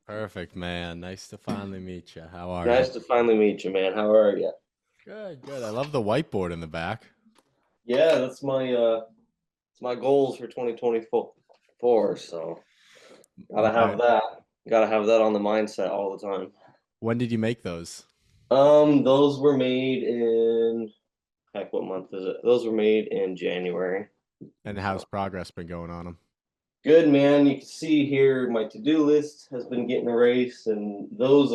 Perfect, man. Nice to finally meet you. How are you? Nice to finally meet you, man. How are you? Good, good. I love the whiteboard in the back. Yeah, that's my goals for 2024. So gotta have But that. Gotta have that on the mindset all the time. when did you make those? Those were made in heck, what month is it? Those were made in January. And how's So progress been going on them? good, man. You can see here my to-do list has been getting erased, and those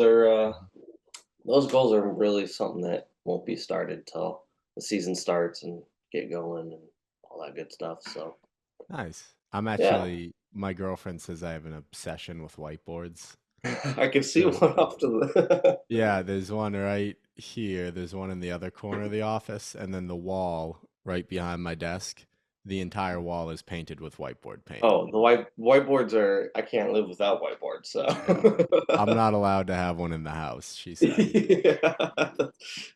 goals are really something that won't be started till the season starts and get going and all that good stuff. So Nice. I'm yeah. actually, my girlfriend says I have an obsession with whiteboards. I can see So, one off to the yeah, there's one right here. There's one in the other corner of the office, and then the wall right behind my desk. The entire wall is painted with whiteboard paint. Oh, the whiteboards are I can't live without whiteboards, so Yeah. I'm not allowed to have one in the house, she said. yeah,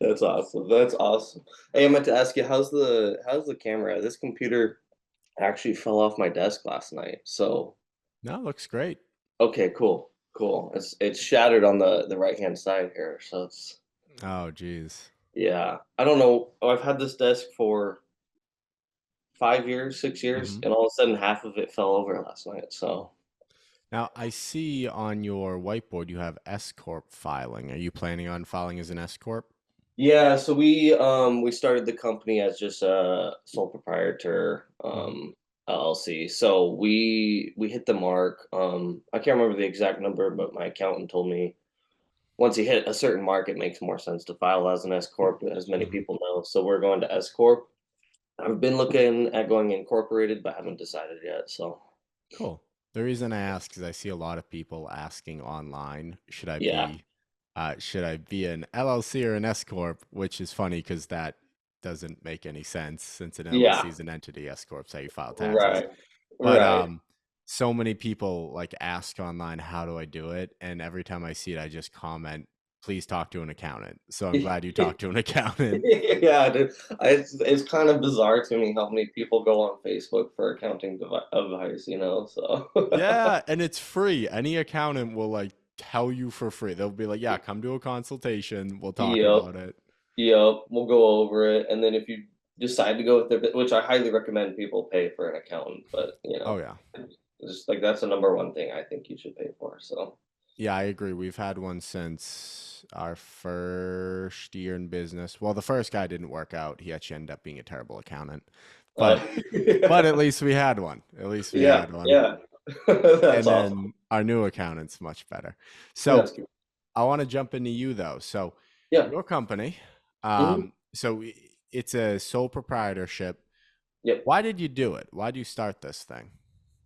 that's awesome. That's awesome. Hey, I meant to ask you, how's the camera? This computer actually fell off my desk last night. So No, looks great. okay, cool, cool. It's shattered on the right hand side here, so it's Oh, geez. yeah. I don't know. I've had this desk for 5 years, 6 years, Mhm. and all of a sudden half of it fell over last night. So Now, I see on your whiteboard you have S corp filing. Are you planning on filing as an S corp? yeah, so we started the company as just a sole proprietor Mhm. LLC. So we hit the mark. I can't remember the exact number, but my accountant told me once you hit a certain mark, it makes more sense to file as an S corp, as many Mhm. people know. So we're going to S corp. I've been looking at going incorporated, but haven't decided yet. So Cool. The reason I ask is I see a lot of people asking online, yeah, should I be an LLC or an S corp? Which is funny because that doesn't make any sense since an LLC yeah, is an entity, S corp's how you file taxes. right, But right. so many people like ask online, how do I do it? And every time I see it, I just comment, please talk to an accountant. So I'm glad you talked to an accountant. Yeah, dude. It's kind of bizarre to me how many people go on Facebook for accounting advice, So Yeah, and it's free. Any accountant will like tell you for free. They'll be like, "Yeah, come to a consultation. We'll talk yep, about it." yep. We'll go over it, and then if you decide to go with it, which I highly recommend people pay for an accountant, but Oh yeah. it's just like that's the number one thing I think you should pay for. So Yeah, I agree. We've had one since our first year in business. Well, the first guy didn't work out. He actually ended up being a terrible accountant. But at yeah, least we had one. At least we yeah, had one. yeah. That's And awesome. then our new accountant's much better. So That's good. I want to jump into you though. So Yeah. your company, Hmm. it's a sole proprietorship. Yep. Why did you do it? Why did you start this thing?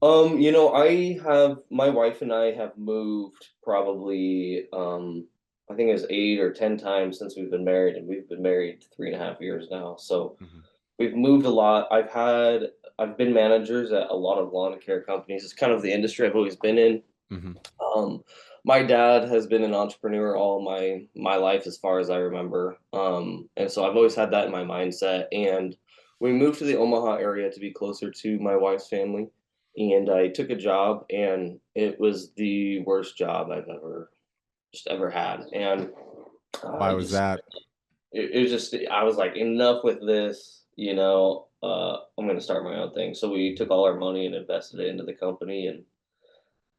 I have my wife and I have moved probably I think it was 8 or 10 times since we've been married, and we've been married 3.5 years now. So Hmm. we've moved a lot. I've been managers at a lot of lawn care companies. It's kind of the industry I've always been in. Hmm. Um, my dad has been an entrepreneur all my life as far as I remember. And so I've always had that in my mindset. And we moved to the Omaha area to be closer to my wife's family. And I took a job, and it was the worst job I've ever had. And Why I was just that? it was just I was like, enough with this. I'm going to start my own thing. So we took all our money and invested it into the company, and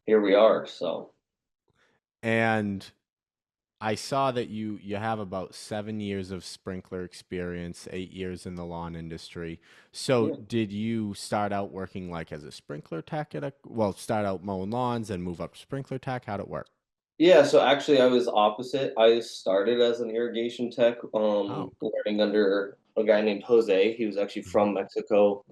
here we are. So And I saw that you have about 7 years of sprinkler experience, 8 years in the lawn industry. So yeah. did you start out working like as a sprinkler tech well, start out mowing lawns and move up to sprinkler tech? How'd it work? Yeah, so actually I was opposite. I started as an irrigation tech, Oh. learning under a guy named Jose. He was actually Mhm. from Mexico.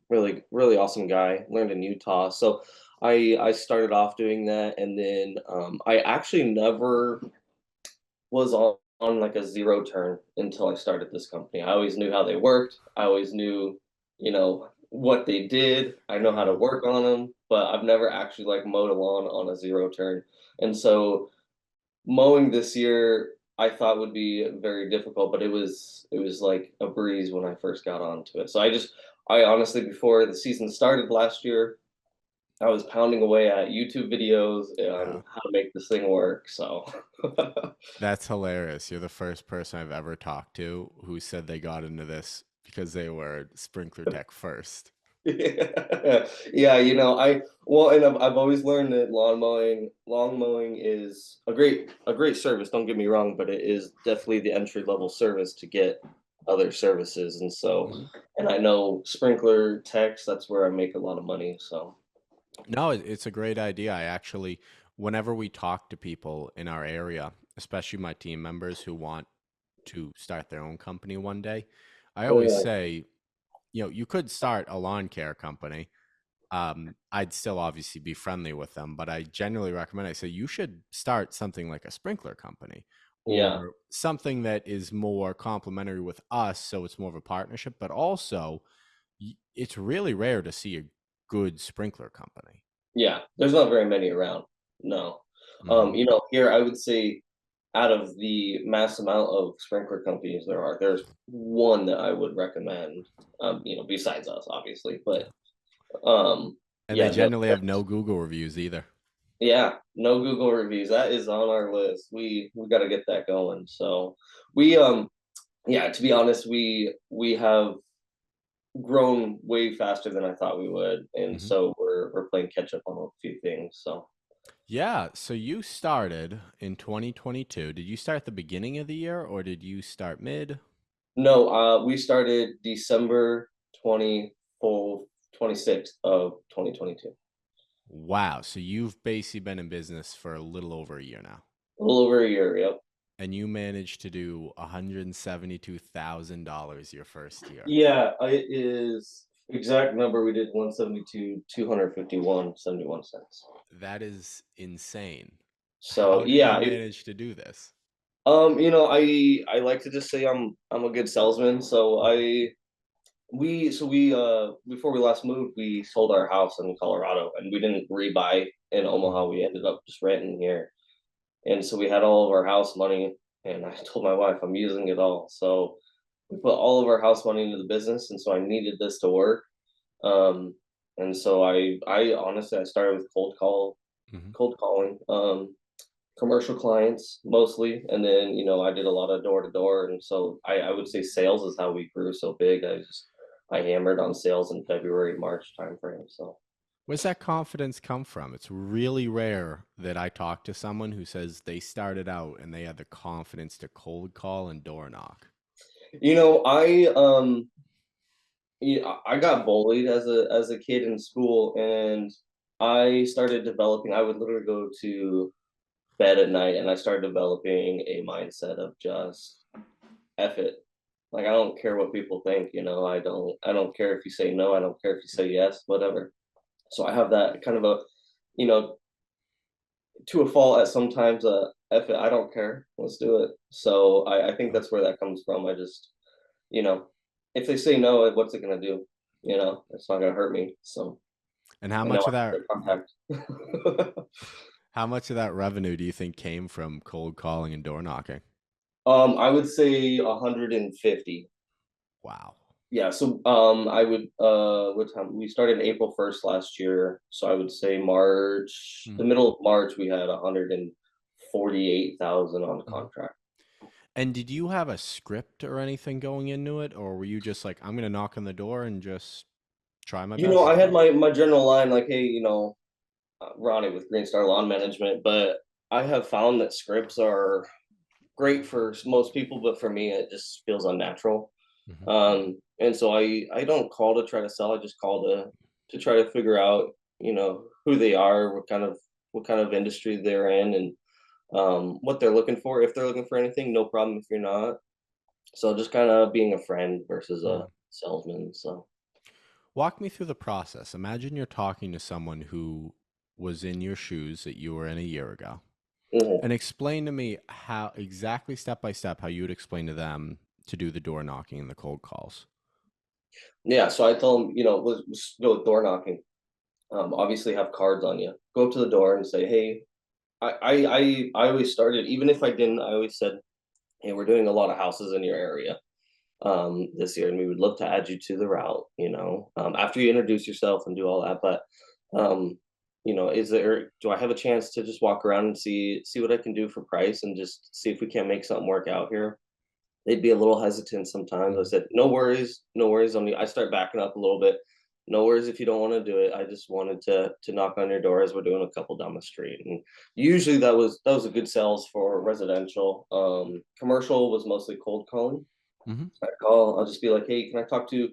Really, really awesome guy. Learned in Utah. So I started off doing that, and then I actually never was on like a zero turn until I started this company. I always knew how they worked. I always knew, what they did. I know how to Mhm. work on them, but I've never actually like mowed a lawn on a zero turn. And so mowing this year I thought would be very difficult, but it was like a breeze when I first got onto it. So I honestly, before the season started last year, I was pounding away at YouTube videos Yeah. on how to make this thing work. So That's hilarious. You're the first person I've ever talked to who said they got into this because they were sprinkler tech first. yeah, yeah, I well, and I've always learned that lawn mowing is a great service. Don't get me wrong, but it is definitely the entry level service to get other services, and so, Mhm. and I know sprinkler techs. That's where I make a lot of money. So No, it's a great idea. I actually, whenever we talk to people in our area, especially my team members who want to start their own company one day, I always yeah, say, you could start a lawn care company. I'd still obviously be friendly with them, but I generally recommend, I say you should start something like a sprinkler company yeah, or something that is more complementary with us. So it's more of a partnership, but also it's really rare to see a good sprinkler company. yeah. There's not very many around. No, Hmm. here I would say out of the mass amount of sprinkler companies there's one that I would recommend. Besides us, obviously, but um, And they yeah, no, generally have no Google reviews either. yeah, no Google reviews. That is on our list. We got to get that going. So we yeah, to be honest, we have grown way faster than I thought we would, and Hmm. so we're playing catch up on a few things. So Yeah. So you started in 2022. Did you start at the beginning of the year or did you start mid? no, we started December 26th of 2022. Wow. So you've basically been in business for a little over a year now. A little over a year. Yep. And you managed to do $172,000 your first year. Yeah, it is exact number. We did 172, 251.71 cents. That is insane. So How did you yeah, manage to do this? I like to just say I'm a good salesman. So we before we last moved, we sold our house in Colorado, and we didn't rebuy in Omaha. Mhm. We ended up just renting here, and so we had all of our house money. And I told my wife I'm using it all. So we put all of our house money into the business, and so I needed this to work. Um, and so I honestly I started with Mhm. cold calling, commercial clients mostly, and then I did a lot of door to door, and so I would say sales is how we grew so big. I hammered on sales in February March timeframe. So Where's that confidence come from? It's really rare that I talk to someone who says they started out and they had the confidence to cold call and door knock. you know I um I got bullied as a kid in school, and I started developing. I would literally go to bed at night, and I started developing a mindset of just F it. Like, I don't care what people think, I don't care if you say no, I don't care if you say yes, whatever. So I have that kind of a, you know, to a fault at sometimes, F it, I don't care. Let's do it. So I think Oh. that's where that comes from. You know, if they say no, what's it gonna do? It's not gonna hurt me. So And how I know much I of that have their contact. how much of that revenue do you think came from cold calling and door knocking? I would say 150. Wow. Yeah, so I would what time we started April 1st last year. So I would say the Mhm. middle of March we had 148,000 on Mhm. contract. And did you have a script or anything going into it, or were you just like, I'm gonna knock on the door and just try my I best? had my general line like, hey, Ronnie with Greenstar Lawn Management, but I have found that scripts are great for most people, but for me it just feels unnatural. Mhm. And so I don't call to try to sell. I just call to try to figure out, who they are, what kind of industry they're in, and what they're looking for. If they're looking for anything, no problem. If you're not, so just kind of being a friend versus a Mhm. salesman. So Walk me through the process. Imagine you're talking to someone who was in your shoes that you were in a year ago, mhm. and explain to me how exactly step by step how you would explain to them to do the door knocking and the cold calls. Yeah. So I tell them, let's go with door knocking. Obviously, have cards on you. Go up to the door and say, hey. I always started, even if I didn't, I always said, hey, we're doing a lot of houses in your area this year, and we would love to add you to the route, after you introduce yourself and do all that. But do I have a chance to just walk around and see what I can do for price and just see if we can't make something work out here? They'd be a little hesitant sometimes. I Mhm. said, "No worries, no worries." I start backing up a little bit. No worries if you don't want to do it. I just wanted to knock on your door as we're doing a couple down the street. And usually that was a good sales for residential. Commercial was mostly cold calling. Mhm. I call, I'll just be like, "Hey, can I talk to?"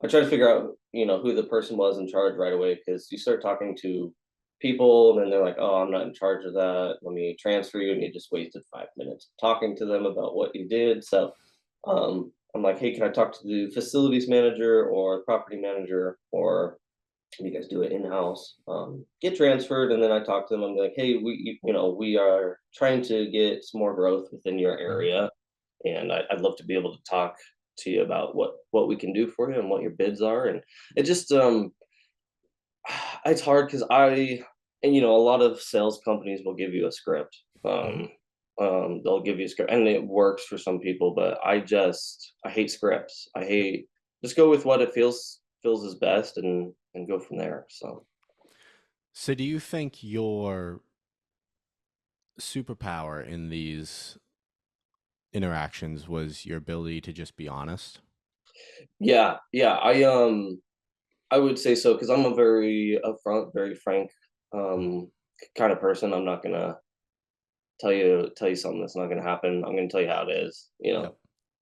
I try to figure out, who the person was in charge right away because you start talking to people and then they're like, "Oh, I'm not in charge of that. Let me transfer you," and you just wasted 5 minutes talking to them about what you did. So, I'm like, "Hey, can I talk to the facilities manager or property manager, or you guys do it in house?" Get transferred, and then I talk to them. I'm like, "Hey, we are trying to get some more growth within your Mhm. area, and I'd love to be able to talk to you about what we can do for you and what your bids are." And it just it's hard because a lot of sales companies will give you a script. Mhm. They'll give you a script, and it works for some people. But I hate scripts. I hate just go with what it feels is best and go from there. So So do you think your superpower in these interactions was your ability to just be honest? yeah, yeah, I would say so because I'm a very upfront, very frank Mhm. um, kind of person. I'm not gonna tell you something that's not gonna happen. I'm gonna tell you how it is. Yep.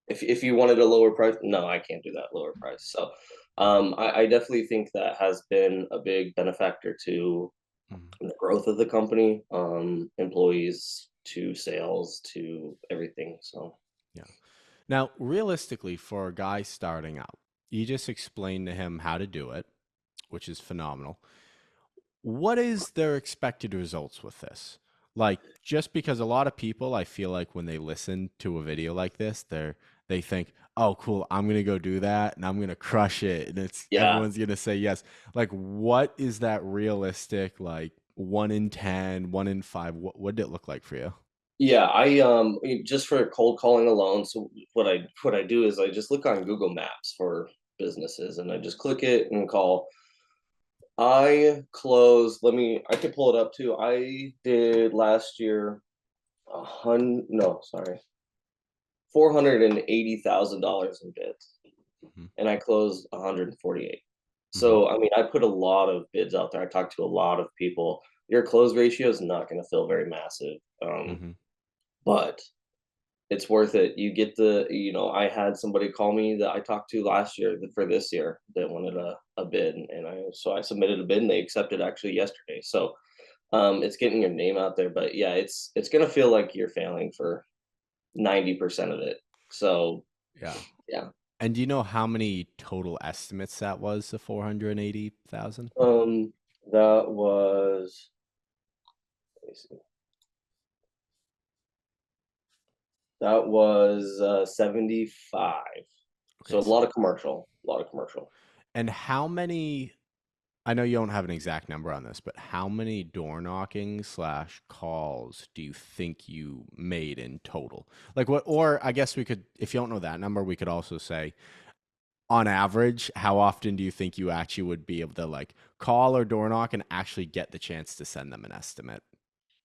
If you wanted a lower price, no, I can't do that lower price. So, I definitely think that has been a big benefactor to Mhm. the growth of the company, employees to sales to everything. So, Yeah. Now, realistically, for a guy starting out, you just explained to him how to do it, which is phenomenal. What is their expected results with this? Like, just because a lot of people, I feel like when they listen to a video like this, they think, "Oh, cool, I'm gonna go do that, and I'm gonna crush it, and it's yeah, everyone's gonna say yes." Like, what is that realistic? Like, 1 in 10, 1 in 5. What did it look like for you? yeah. Just for cold calling alone. So what I do is I just look on Google Maps for businesses and I just click it and call. I could pull it up too. I did last year a hundred, no, sorry, $480,000 in bids, Mhm. and I closed 148. Mhm. So, I mean, I put a lot of bids out there. I talked to a lot of people. Your close ratio is not going to feel very massive, Mhm. but it's worth it. I had somebody call me that I talked to last year for this year that wanted a bid, and I submitted a bid and they accepted actually yesterday. So, it's getting your name out there, but yeah, it's gonna feel like you're failing for 90% of it. So Yeah. yeah. And do you know how many total estimates that was, the 480,000? That was let me see. That was 75. So Okay. a lot of commercial, a lot of commercial. And how many, I know you don't have an exact number on this, but how many door knocking slash calls do you think you made in total? Like what, or I guess we could, if you don't know that number, we could also say on average, how often do you think you actually would be able to like call or door knock and actually get the chance to send them an estimate?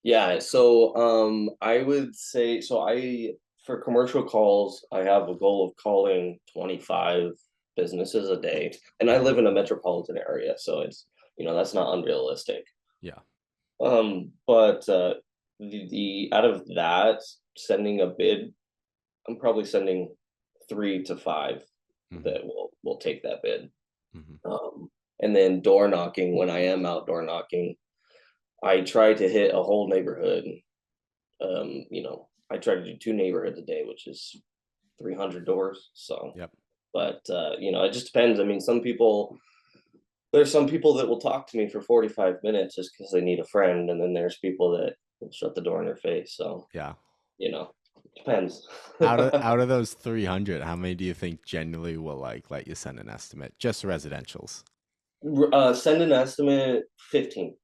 Yeah, so I would say so I for commercial calls, I have a goal of calling 25 businesses a day. And I Hmm. live in a metropolitan area, so that's not unrealistic. Yeah. But the out of that, sending a bid, I'm probably sending 3 to 5 Hmm. that will take that bid. Hmm. And then door knocking, when I am outdoor knocking, I try to hit a whole neighborhood. I try to do 2 neighborhoods a day, which is 300 doors. So, Yep. but it just depends. I mean, there's some people that will talk to me for 45 minutes just because they need a friend, and then there's people that will shut the door in their face. So, Yeah. depends. Out of those 300, how many do you think genuinely will like let you send an estimate? Just residentials. Send an estimate 15.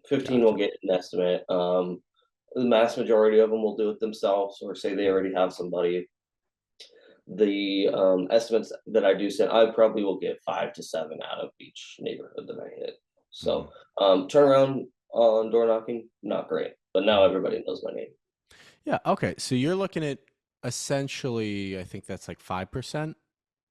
15 will Gotcha. get an estimate. The vast majority of them will do it themselves or say they Hmm. already have somebody. The estimates that I do send, I probably will get 5 to 7 out of each neighborhood that I hit. So Mhm. turnaround on door knocking, not great. But now Mhm. everybody knows my name. Yeah, okay, so you're looking at essentially, I think that's like 5%?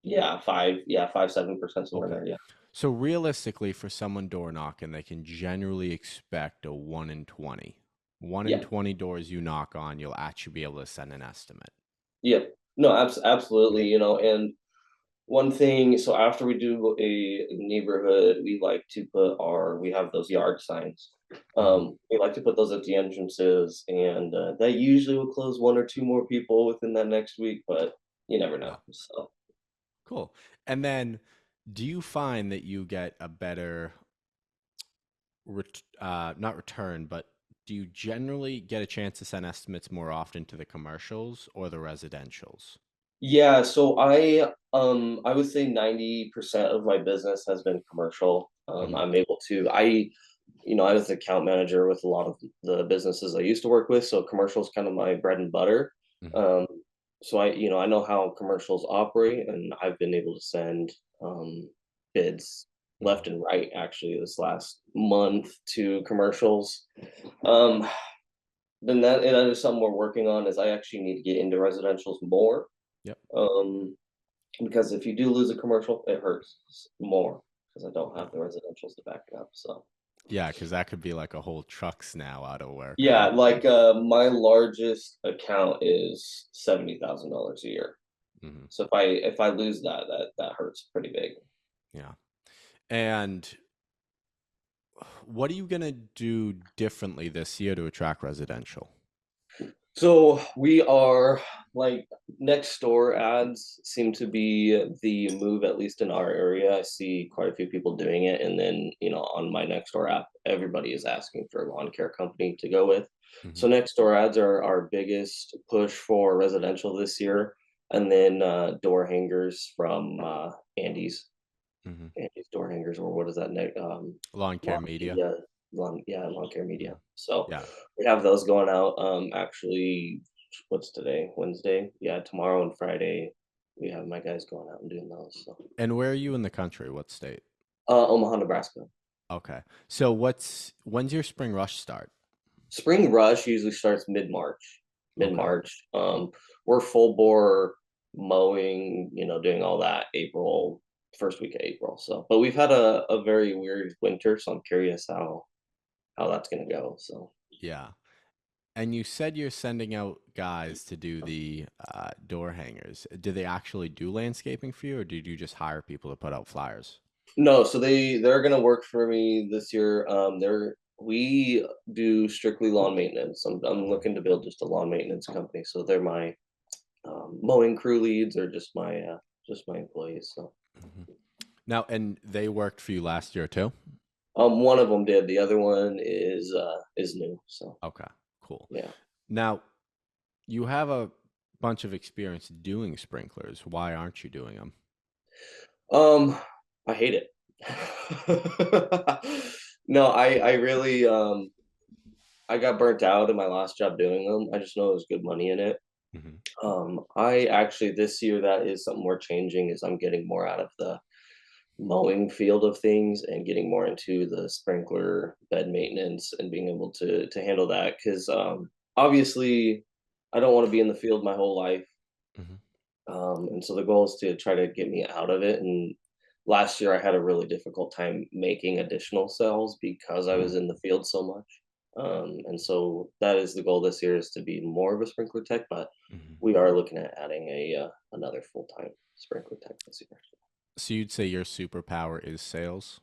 Yeah, 5, 7% somewhere Okay. there. Yeah. So realistically, for someone door knocking, they can generally expect a 1 in 20. 1 in Yeah. 20 doors you knock on, you'll actually be able to send an estimate. Yep. No, absolutely. And one thing, so after we do a neighborhood, we have those yard signs. Mhm. We like to put those at the entrances, and that usually will close one or two more people within that next week, but you never Yeah. know. So Cool. And then do you find that you get a better not return, but do you generally get a chance to send estimates more often to the commercials or the residentials? yeah, so I would say 90% of my business has been commercial. Mhm. I'm able to I was the account manager with a lot of the businesses I used to work with, so commercial is kind of my bread and butter. Mhm. Um, so I know how commercials operate, and I've been able to send bids Mhm. left and right actually this last month to commercials. Um, then that is something we're working on. Is I actually need to get into residentials more. Yep. Um, because if you do lose a commercial, it hurts more because I don't Yeah. have the residentials to back it up. So. Yeah, because that could be like a whole truck's now out of work, Yeah, right? like, my largest account is $70,000 a year. Mhm. So if I lose that hurts pretty big. Yeah. And what are you gonna do differently this year to attract residential? So we are like next door ads seem to be the move, at least in our area. I see quite a few people doing it. And then, on my next door app, everybody is asking for a lawn care company to go with. Mhm. So next door ads are our biggest push for residential this year. And then door hangers from Andy's. Mhm. Andy's door hangers, or what is that? Lawn care Lawn media. media, lawn care media. Mhm. So Yeah. we have those going out. Actually, what's today? Wednesday. Yeah, tomorrow and Friday, we have my guys going out and doing those. So, And where are you in the country? What state? Omaha, Nebraska. Okay. So when's your spring rush start? Spring rush usually starts mid March. Mid Okay. March. We're full bore mowing, doing all that April, first week of April. So, but we've had a very weird winter, so I'm curious how that's gonna go. So. Yeah. And you said you're sending out guys to do the door hangers. Do they actually do landscaping for you, or did you just hire people to put out flyers? No, so they're gonna work for me this year. We do strictly lawn maintenance. I'm Mhm. looking to build just a lawn maintenance company, so they're my mowing crew leads or just my employees. So Mhm. Now, and they worked for you last year too? one of them did. The other one is new. So Okay, cool. yeah. Now, you have a bunch of experience doing sprinklers. Why aren't you doing them? Um, I hate it. No, I really I got burnt out in my last job doing them. I just know there's good money in it. Hmm. I actually this year that is something we're changing is I'm getting more out of the mowing field of things and getting more into the sprinkler bed maintenance and being able to handle that because obviously I don't want to be in the field my whole life. Hmm. And so the goal is to try to get me out of it. And last year I had a really difficult time making additional sales because I was in the field so much. And so that is the goal this year is to be more of a sprinkler tech, but Hmm. we are looking at adding a another full time sprinkler tech this year. So you'd say your superpower is sales?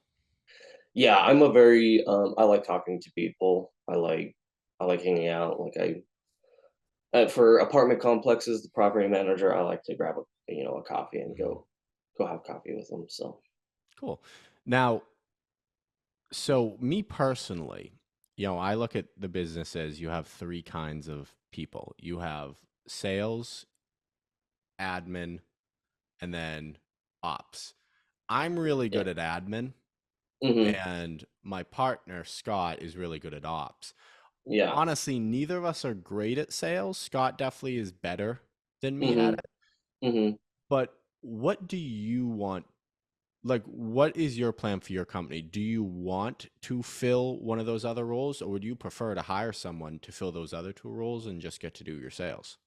Yeah, I'm a very I like talking to people. I like hanging out. Like for apartment complexes, the property manager, I like to grab a coffee and Hmm. go have coffee with them. So Cool. Now, so me personally, I look at the business as you have three kinds of people. You have sales, admin, and then ops. I'm really yeah, good at admin, hmm, and my partner, Scott, is really good at ops. yeah, Honestly, neither of us are great at sales. Scott definitely is better than me at hmm, it. hmm. But what do you want like, what is your plan for your company? Do you want to fill one of those other roles, or would you prefer to hire someone to fill those other two roles and just get to do your sales?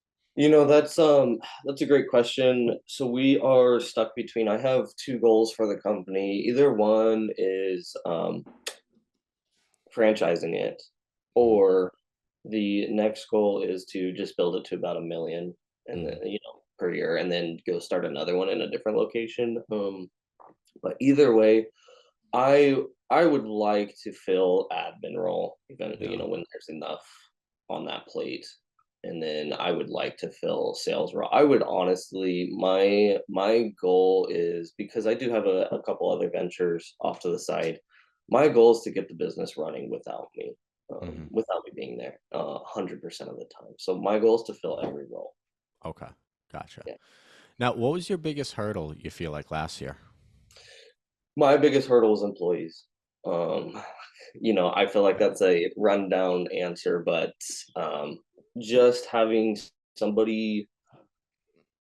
That's a great question. So we are stuck between I have two goals for the company. Either one is franchising it, Mhm, or the next goal is to just build it to about 1 million and then, mhm. per year, and then go start another one in a different location. But either way, I I would like to fill admin role, even Yeah. when there's enough on that plate. And then I would like to fill sales role. I would honestly, my goal is, because I do have a couple other ventures off to the side. My goal is to get the business running Mhm. without me being there 100% of the time. So my goal is to fill every role. Okay. Gotcha. Yeah. Now, what was your biggest hurdle you feel like last year? My biggest hurdle is employees. Um, I feel like Okay. that's a rundown answer, but um, just having somebody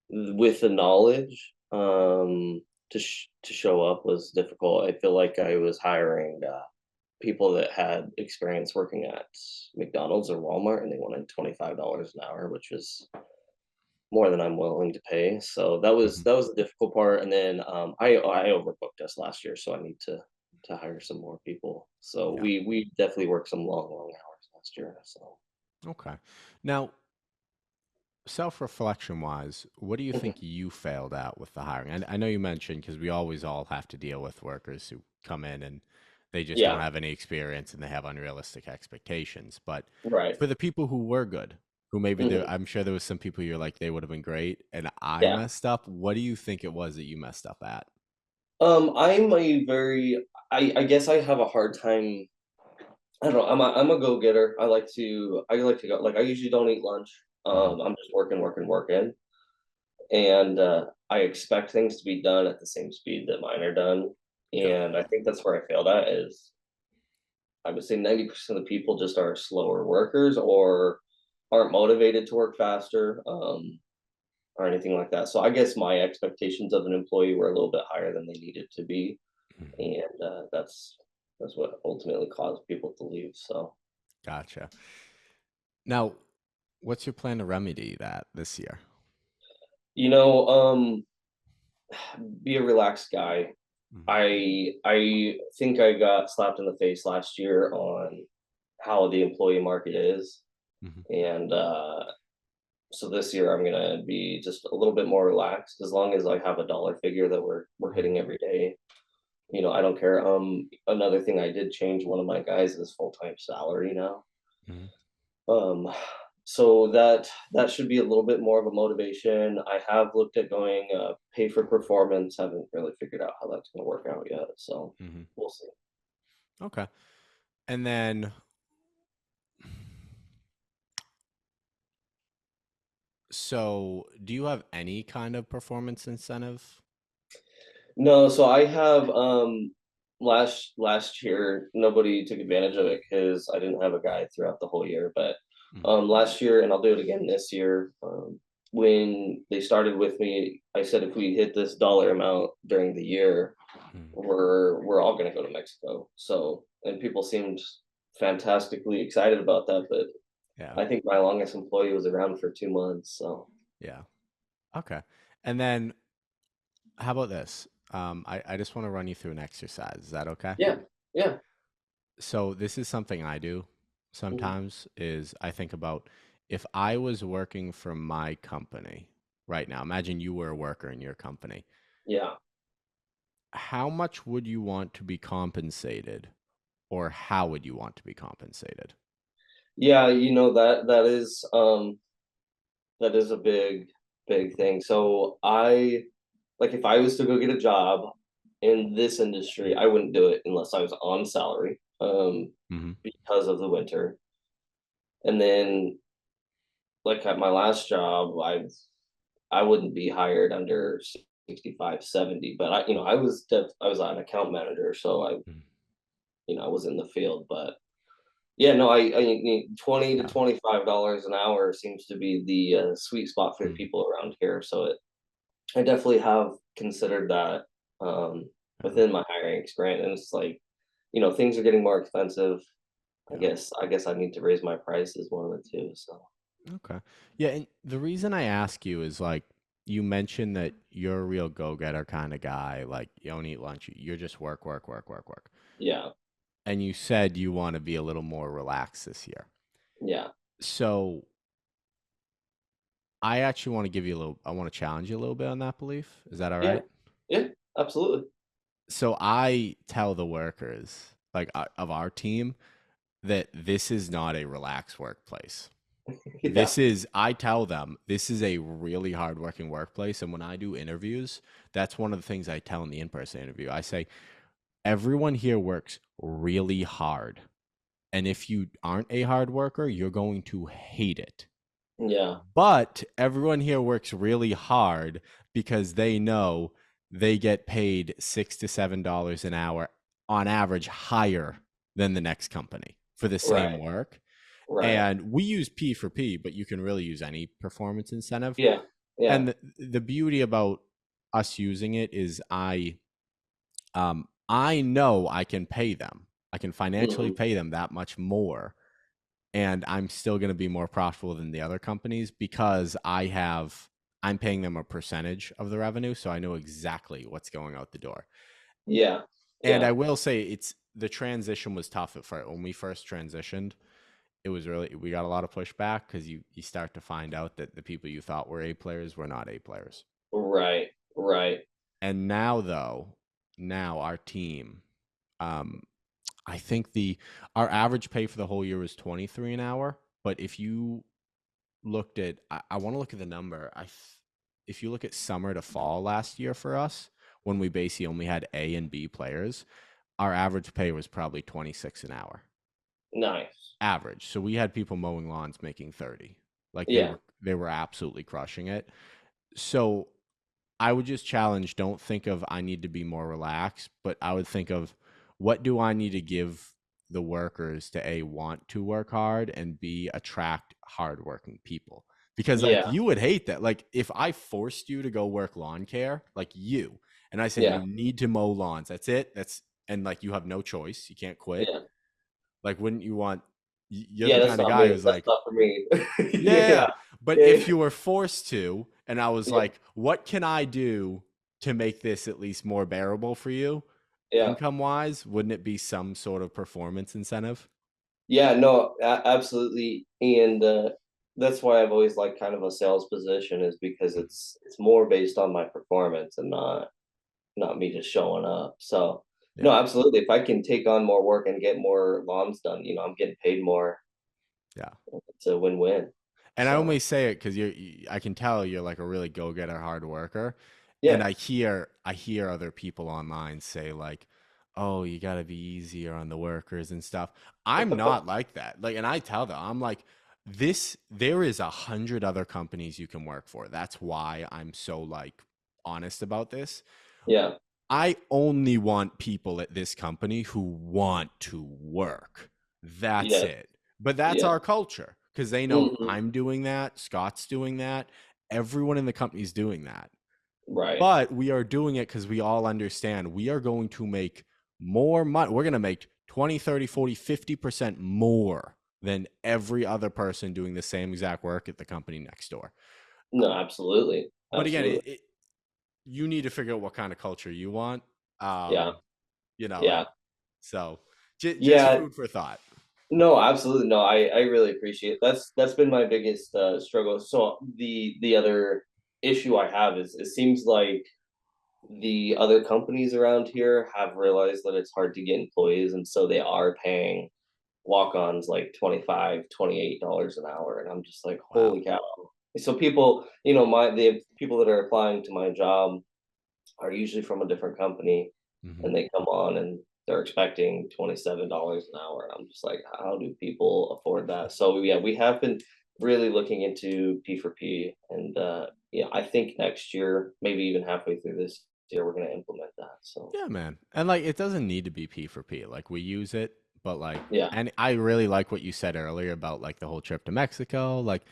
with the knowledge to show up was difficult. I feel like I was hiring people that had experience working at McDonald's or Walmart, and they wanted $25 an hour, which was more than I'm willing to pay. So Mhm. that was the difficult part. And then I overbooked us last year, so I need to hire some more people. So Yeah. we definitely worked some long hours last year. So Okay. Now, self-reflection wise, what do you mhm. think you failed at with the hiring? I know you mentioned because we always all have to deal with workers who come in and they just don't Yeah, have any experience and they have unrealistic expectations. But right. for the people who were good, who maybe Mhm. I'm sure there was some people you're like they would have been great, and I Yeah. messed up. What do you think it was that you messed up at? I'm a very I guess I have a hard time. I don't know. I'm a go getter. I like to go. Like I usually don't eat lunch. Hmm. I'm just working, and I expect things to be done at the same speed that mine are done. Yeah. And I think that's where I failed at is I would say 90% of the people just are slower workers or aren't motivated to work faster, or anything like that. So I guess my expectations of an employee were a little bit higher than they needed to be, Hmm. and that's what ultimately caused people to leave. So Gotcha. Now, what's your plan to remedy that this year? you know, um, be a relaxed guy. Hmm. I think I got slapped in the face last year on how the employee market is, Hmm. and so this year I'm gonna be just a little bit more relaxed. As long as I have a dollar figure that we're Hmm. hitting every day, I don't care. Another thing I did change, one of my guys is full time salary now. Hmm. Um, so that should be a little bit more of a motivation. I have looked at going pay for performance. Haven't really figured out how that's going to work out yet. So Hmm. we'll see. Okay. And then, so do you have any kind of performance incentive? No, so I have last year nobody took advantage of it because I didn't have a guy throughout the whole year. But Mhm, last year, and I'll do it again this year. When they started with me, I said if we hit this dollar amount during the year, mhm. we're all going to go to Mexico. So, and people seemed fantastically excited about that. But Yeah, I think my longest employee was around for 2 months. So yeah. Okay. And then how about this? I just want to run you through an exercise. Is that okay? yeah, yeah, So this is something I do mhm, sometimes is I think about if I was working for my company right now, imagine you were a worker in your company. yeah. How much would you want to be compensated or how would you want to be compensated? Yeah, that is a big thing. So I like if I was to go get a job in this industry, I wouldn't do it unless I was on salary, Hmm. because of the winter. And then like at my last job, I wouldn't be hired under 65, 70. But I was an account manager, so I was in the field. But yeah, no, I need 20 to Yeah. $25 an hour seems to be the sweet spot for Mm. people around here. So I definitely have considered that. Um, Yeah. within my high ranks grant, and it's like, things are getting more expensive. I Yeah. guess I guess I need to raise my prices, one of the two. So Okay. Yeah, and the reason I ask you is like you mentioned that you're a real go-getter kind of guy. Like you don't eat lunch. You're just work, work, work, work, work. yeah, And you said you want to be a little more relaxed this year. yeah, So I actually want to give you a little, I want to challenge you a little bit on that belief. Is that all yeah, right? yeah, absolutely. So I tell the workers, like of our team, that this is not a relaxed workplace. Yeah, I tell them, this is a really hardworking workplace. And when I do interviews, that's one of the things I tell in the in person interview. I say, everyone here works really hard. And if you aren't a hard worker, you're going to hate it. yeah, But everyone here works really hard because they know they get paid $6 to $7 an hour on average higher than the next company for the same right, work. right. And we use P for P, but you can really use any performance incentive. Yeah, yeah, And the beauty about us using it is I know I can pay them. I can financially hmm, pay them that much more, and I'm still going to be more profitable than the other companies because I'm paying them a percentage of the revenue, so I know exactly what's going out the door. yeah, And yeah. I will say it's the transition was tough at first. When we first transitioned, it was really we got a lot of pushback because you start to find out that the people you thought were A players were not A players. Right, right. And now though, now our team, um, I think the our average pay for the whole year was 23 an hour. But if you looked at, I want to look at the number. If you look at summer to fall last year for us, when we basically only had A and B players, our average pay was probably 26 an hour. Nice. Average. So we had people mowing lawns making 30. Like Yeah, they were absolutely crushing it. So I would just challenge, don't think of I need to be more relaxed, but I would think of what do I need to give the workers to A, want to work hard, and B, attract hardworking people. Because like yeah, you would hate that. Like if I forced you to go work lawn care, like you, and I said yeah, you need to mow lawns. That's it. That's and like you have no choice. You can't quit. yeah. Like wouldn't you want you're Yeah, the that's kind of not guy me. who's That's like, not for me. yeah, yeah, yeah. Yeah, But yeah, if you were forced to, and I was yeah, like, what can I do to make this at least more bearable for you, yeah. income wise? Wouldn't it be some sort of performance incentive? Yeah, no, absolutely, and that's why I've always liked kind of a sales position is because it's more based on my performance and not me just showing up. So no, Yeah. absolutely. If I can take on more work and get more lawns done, I'm getting paid more. Yeah. It's a win-win. And I So only say it because I can tell you're like a really go-getter hard worker. And yeah, I hear other people online say like, oh, you got to be easier on the workers and stuff. I'm not like that. Like, and I tell them, I'm like, there is 100 other companies you can work for. That's why I'm so like honest about this. yeah, I only want people at this company who want to work. That's yeah, it. But that's yeah. our culture because they know Hmm. I'm doing that, Scott's doing that, everyone in the company is doing that. Right. But we are doing it because we all understand we are going to make more money. We're going to make 20, 30, 40, 50% more than every other person doing the same exact work at the company next door. No, absolutely, But again, absolutely. you need to figure out what kind of culture you want. Yeah, Um, yeah, like, so just yeah. food for thought. No, absolutely. No, I really appreciate it. That's been my biggest struggle. So the other issue I have is it seems like the other companies around here have realized that it's hard to get employees, and so they are paying walk-ons like 25, $28 an hour, and I'm just like, Wow. holy cow. So people, the people that are applying to my job are usually from a different company, Hmm. and they come on and they're expecting $27 an hour. And I'm just like, how do people afford that? So yeah, we have been really looking into P for P, and yeah, I think next year, maybe even halfway through this year, we're going to implement that. So Yeah, man. And like it doesn't need to be P for P. Like we use it, but like yeah, and I really like what you said earlier about like the whole trip to Mexico. Like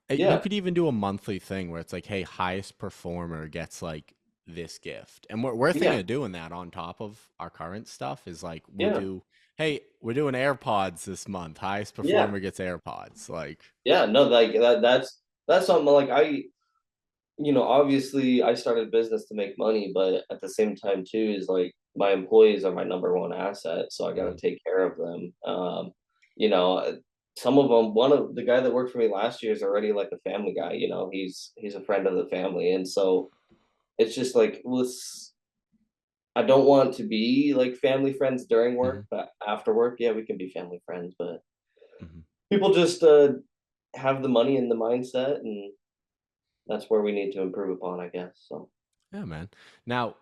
you yeah, could even do a monthly thing where it's like, hey, highest performer gets like this gift. And we're thinking Yeah, of doing that on top of our current stuff is like we'll yeah, do, hey, we're doing AirPods this month. Highest yeah, performer gets AirPods. Like, yeah. No, like that's something like obviously I started business to make money, but at the same time too is like my employees are my number one asset, so I got to mhm, take care of them. You know, some of them, one of the guy that worked for me last year is already like a family guy. He's a friend of the family, and so it's just like let's. I don't want to be like family friends during work, mhm, but after work, yeah, we can be family friends. But mhm. people just have the money and the mindset, and that's where we need to improve upon, I guess. So. Yeah, man. Now,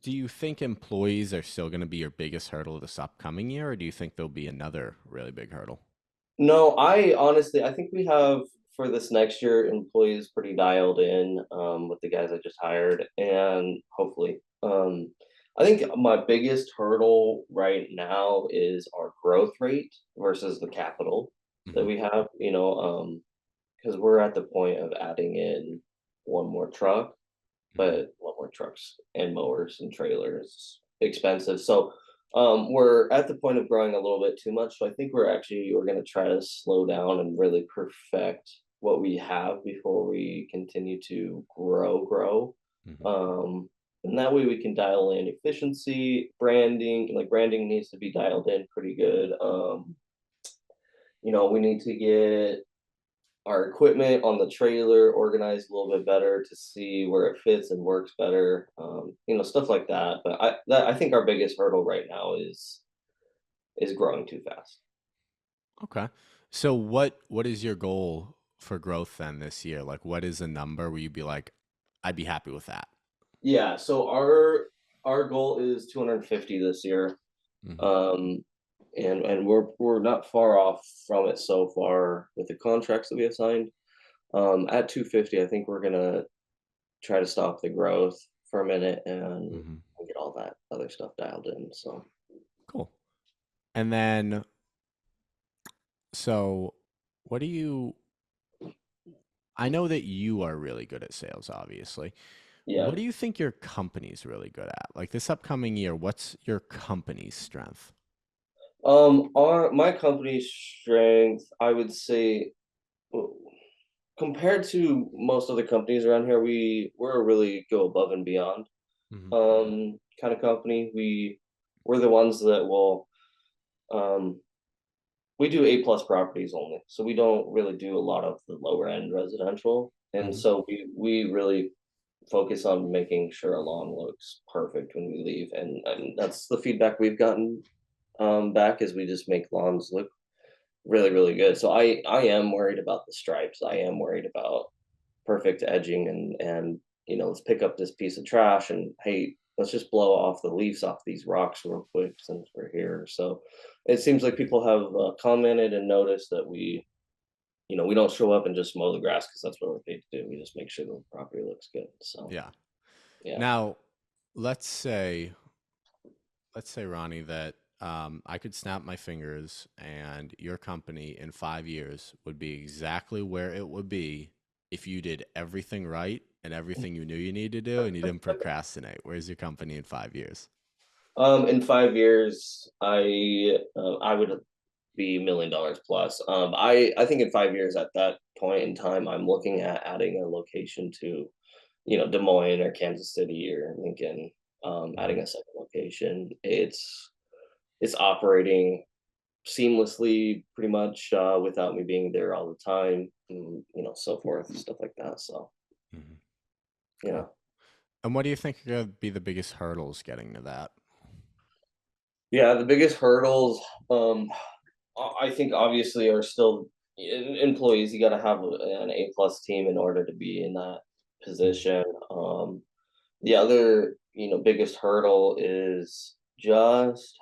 do you think employees are still going to be your biggest hurdle this upcoming year, or do you think there'll be another really big hurdle? No, I think we have for this next year employees pretty dialed in with the guys I just hired, and hopefully, I think my biggest hurdle right now is our growth rate versus the capital that Hmm. we have. Because we're at the point of adding in one more truck, Hmm. but what more trucks and mowers and trailers expensive. So we're at the point of growing a little bit too much. So I think we're going to try to slow down and really perfect what we have before we continue to grow. Hmm. Um, and that way we can dial in efficiency, branding. Like branding needs to be dialed in pretty good. We need to get our equipment on the trailer organized a little bit better to see where it fits and works better, stuff like that. But I think our biggest hurdle right now is growing too fast. Okay. So what is your goal for growth then this year? Like what is a number where you'd be like, I'd be happy with that? Yeah, so our goal is 250 this year. Hmm. Um and we're not far off from it so far with the contracts that we have signed. At 250, I think we're gonna try to stop the growth for a minute and Hmm. get all that other stuff dialed in. So Cool. And then, so what do you, I know that you are really good at sales, obviously. yeah. What do you think your company's really good at? Like this upcoming year, what's your company's strength? Our my company's strength, I would say, w- compared to most other companies around here, we're a really go above and beyond Hmm. kind of company. We're the ones that will um we do A+ properties only, so we don't really do a lot of the lower end residential, and Hmm. so we really focus on making sure a lawn looks perfect when we leave, and that's the feedback we've gotten back is we just make lawns look really, really good. So I am worried about the stripes. I am worried about perfect edging and let's pick up this piece of trash and hey, let's just blow off the leaves off these rocks real quick since we're here. So it seems like people have commented and noticed that we don't show up and just mow the grass because that's what we're paid to do. We just make sure the property looks good. So Yeah. yeah, Now, let's say let's say Ronnie that I could snap my fingers and your company in 5 years would be exactly where it would be if you did everything right and everything you knew you needed to do and you didn't procrastinate. Where's your company in 5 years? in 5 years, I would be $1 million plus. I think in 5 years at that point in time, I'm looking at adding a location to, Des Moines or Kansas City or Lincoln. Adding Hmm. a second location. It's operating seamlessly, pretty much without me being there all the time, and, so forth, stuff like that. So Hmm. yeah, Cool. And what do you think are going to be the biggest hurdles getting to that? yeah. The biggest hurdles, I think, obviously, are still employees. You got to have an A+ team in order to be in that Mhm. position. The other, biggest hurdle is just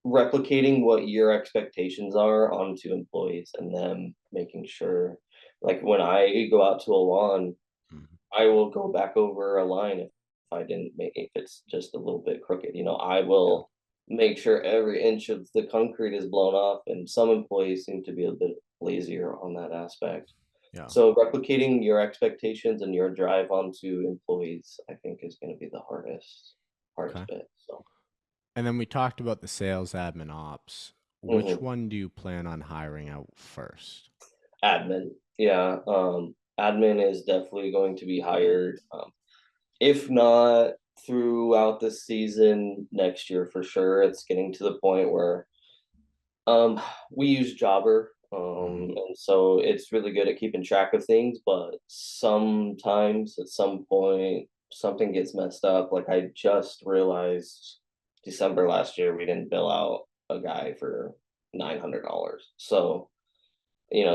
replicating what your expectations are onto employees and them making sure, like when I go out to a lawn, Mhm. I will go back over a line if I didn't make if it's just a little bit crooked. I Yeah. will make sure every inch of the concrete is blown off, and some employees seem to be a bit lazier on that aspect. Yeah. So replicating your expectations and your drive onto employees, I think, is going to be the hardest Okay. bit. So, And then we talked about the sales admin ops. Which mhm. one do you plan on hiring out first? Admin, yeah, admin is definitely going to be hired. If not throughout the season, next year for sure. It's getting to the point where we use Jobber, Hmm. and so it's really good at keeping track of things, but sometimes at some point something gets messed up. Like I just realized December last year we didn't bill out a guy for $900. So,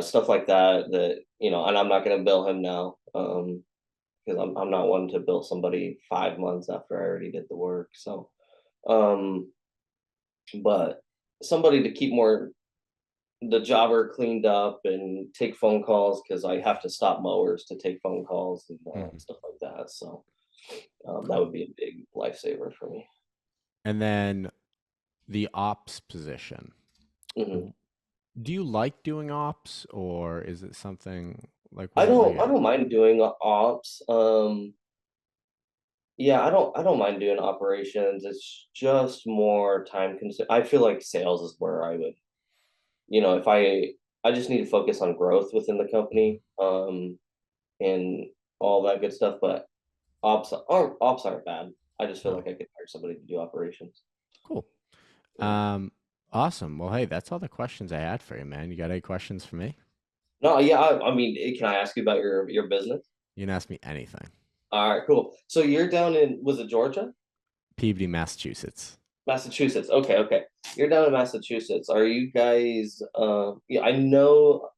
stuff like that, and I'm not gonna bill him now. Because I'm not one to bill somebody 5 months after I already did the work. So um but somebody to keep more the jobber cleaned up and take phone calls because I have to stop mowers to take phone calls and Hmm. stuff like that. So that Okay. would be a big lifesaver for me. And then the ops position. Hmm. W- Do you like doing ops, or is it something like I what don't you I got? don't mind doing ops. Yeah, I don't mind doing operations. It's just more time consuming. I feel like sales is where I would, if I just need to focus on growth within the Mhm. company, and all that good stuff. But ops aren't bad. I just feel No. like I could hire somebody to do operations. Cool. Yeah. Awesome. Well, hey, that's all the questions I had for you, man. You got any questions for me? No, yeah. I mean, can I ask you about your business? You can ask me anything. All right, cool. So you're down in, was it Georgia? Peabody, Massachusetts. Massachusetts. Okay, okay. You're down in Massachusetts. Are you guys? Yeah, I know.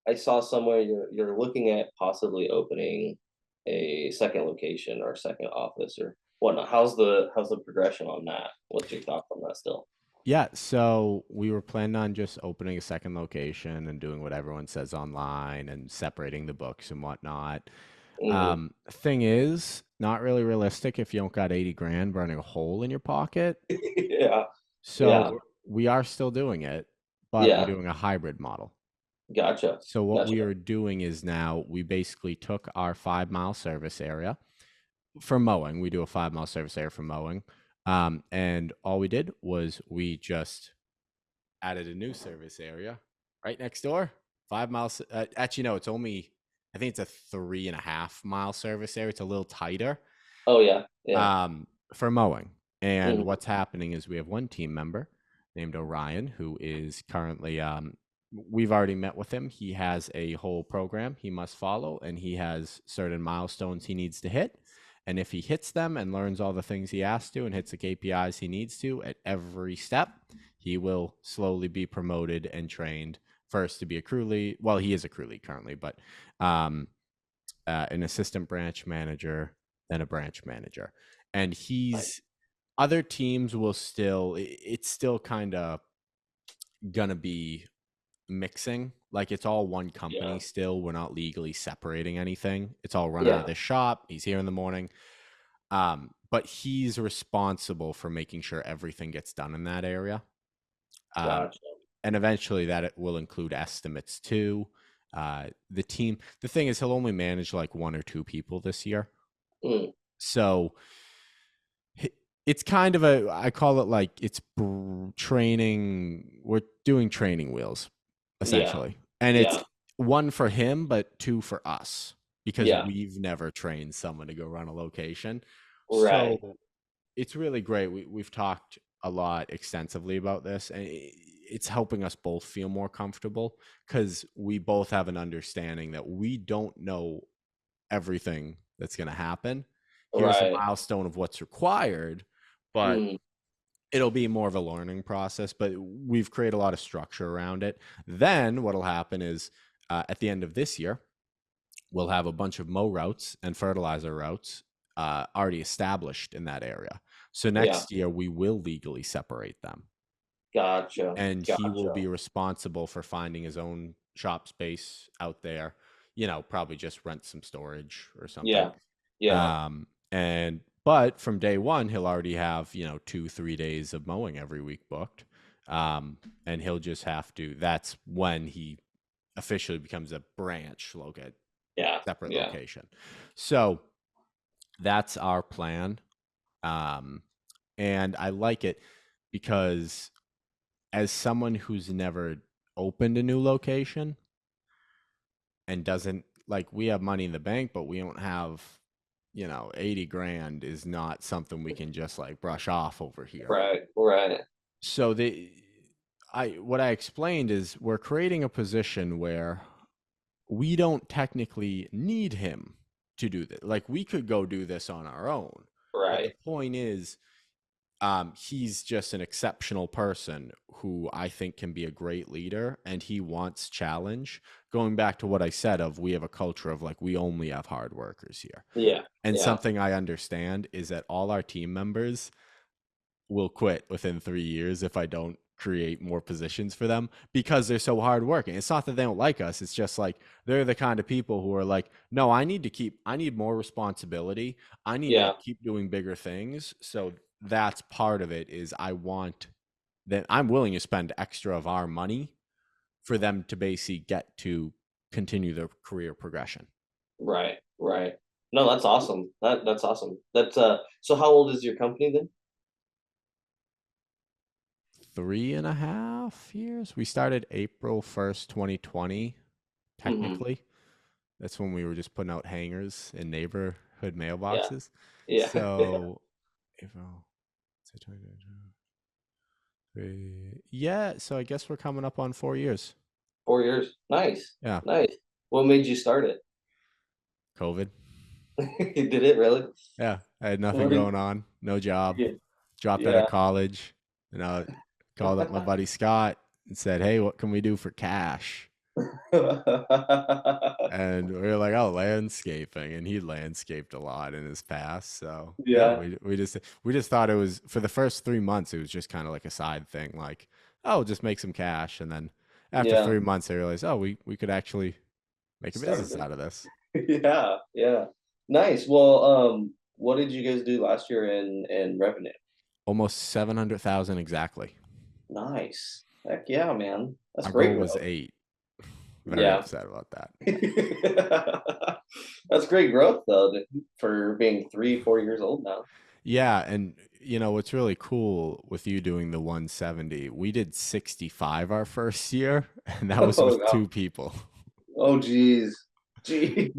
I saw somewhere you're looking at possibly opening a second location or a second office or whatnot. How's the progression on that? What's your thoughts on that still? Yeah, so we were planning on just opening a second location and doing what everyone says online and separating the books and whatnot. Hmm. Thing is, not really realistic if you don't got 80 grand burning a hole in your pocket. Yeah, yeah, So we are still doing it, but we're yeah. doing a hybrid model. Gotcha, So what gotcha. we are doing is now we basically took our 5 mile service area for mowing. We do a 5 mile service area for mowing. And all we did was we just added a new service area right next door. 5 miles. Actually, no, it's only, I think it's a 3.5 mile service area. It's a little tighter Oh yeah, yeah. for mowing. And Mhm. what's happening is we have one team member named Orion who is currently, we've already met with him. He has a whole program he must follow, and he has certain milestones he needs to hit. And if he hits them and learns all the things he has to and hits the KPIs he needs to at every step, he will slowly be promoted and trained first to be a crew lead. Well, he is a crew lead currently, but um, an assistant branch manager, then a branch manager. And Nice. he's other teams will still, it's still kind of gonna be mixing. Like it's all one company Yeah, still. We're not legally separating anything. It's all run out of yeah. this shop. He's here in the morning. But he's responsible for making sure everything gets done in that area. Um, Gotcha. and eventually that it will include estimates too. The team, the thing is, he'll only manage like one or two people this year. Mm, So it's kind of a, I call it like it's training. We're doing training wheels yeah, essentially. And it's yeah, one for him, but two for us because yeah. we've never trained someone to go run a location. Right, So it's really great. We've talked a lot extensively about this, and it's helping us both feel more comfortable because we both have an understanding that we don't know everything that's going to happen. Here's a right. milestone of what's required, but Mm, it'll be more of a learning process. But we've created a lot of structure around it. Then what'll happen is at the end of this year, we'll have a bunch of mow routes and fertilizer routes already established in that area. So yeah. next year, we will legally separate them. Gotcha, And he will gotcha. be responsible for finding his own shop space out there, probably just rent some storage or something. Yeah, yeah, But from day one, he'll already have, 2, 3 days of mowing every week booked. And he'll just have to, that's when he officially becomes a branch Yeah. separate Yeah. location. So that's our plan. Um, and I like it because as someone who's never opened a new location and doesn't like, we have money in the bank, but we don't have, 80 grand is not something we can just like brush off over here. Right. Right. So what I explained is we're creating a position where we don't technically need him to do this. Like, we could go do this on our own. But the Right. point is, he's just an exceptional person who I think can be a great leader, and he wants challenge. Going back to what I said of, we have a culture of like, we only have hard workers here. Yeah. And Yeah. something I understand is that all our team members will quit within 3 years if I don't create more positions for them because they're so hardworking. It's not that they don't like us. It's just like they're the kind of people who are like, no, I need more responsibility. I need to Yeah. keep doing bigger things. So that's part of it is I want that I'm willing to spend extra of our money for them to basically get to continue their career progression. Right. Right. No, that's awesome. That's awesome. So how old is your company then? 3.5 years. We started April 1st, 2020, Hmm. technically. That's when we were just putting out hangers in neighborhood Yeah. mailboxes. Yeah. So, April, yeah. So I guess we're coming up on 4 years. 4 years. Nice. Yeah, Nice. What made you start it? COVID. Did it really? Yeah, I had nothing What did going on, no job. yeah. Dropped out of Yeah. college, and I called up my buddy Scott and said, "Hey, what can we do for cash?" And we were like, "Oh, landscaping," and he landscaped a lot in his past. So yeah, Yeah. we just thought it was for the first 3 months. It was just kind of like a side thing, like, oh, just make some cash, and then after Yeah. 3 months, I realized, oh, we could actually make a Start business it. out of this. Yeah. Yeah. Nice. Well, what did you guys do last year in revenue? Almost 700,000 exactly. Nice. Heck yeah, man. That's Our great goal was growth. 8. Very Yeah. upset about that. That's great growth though, for being 3, 4 years old now. Yeah, and what's really cool with you doing the 170, we did 65 our first year, and that was Oh, with wow. 2 people. Oh, geez. Geez.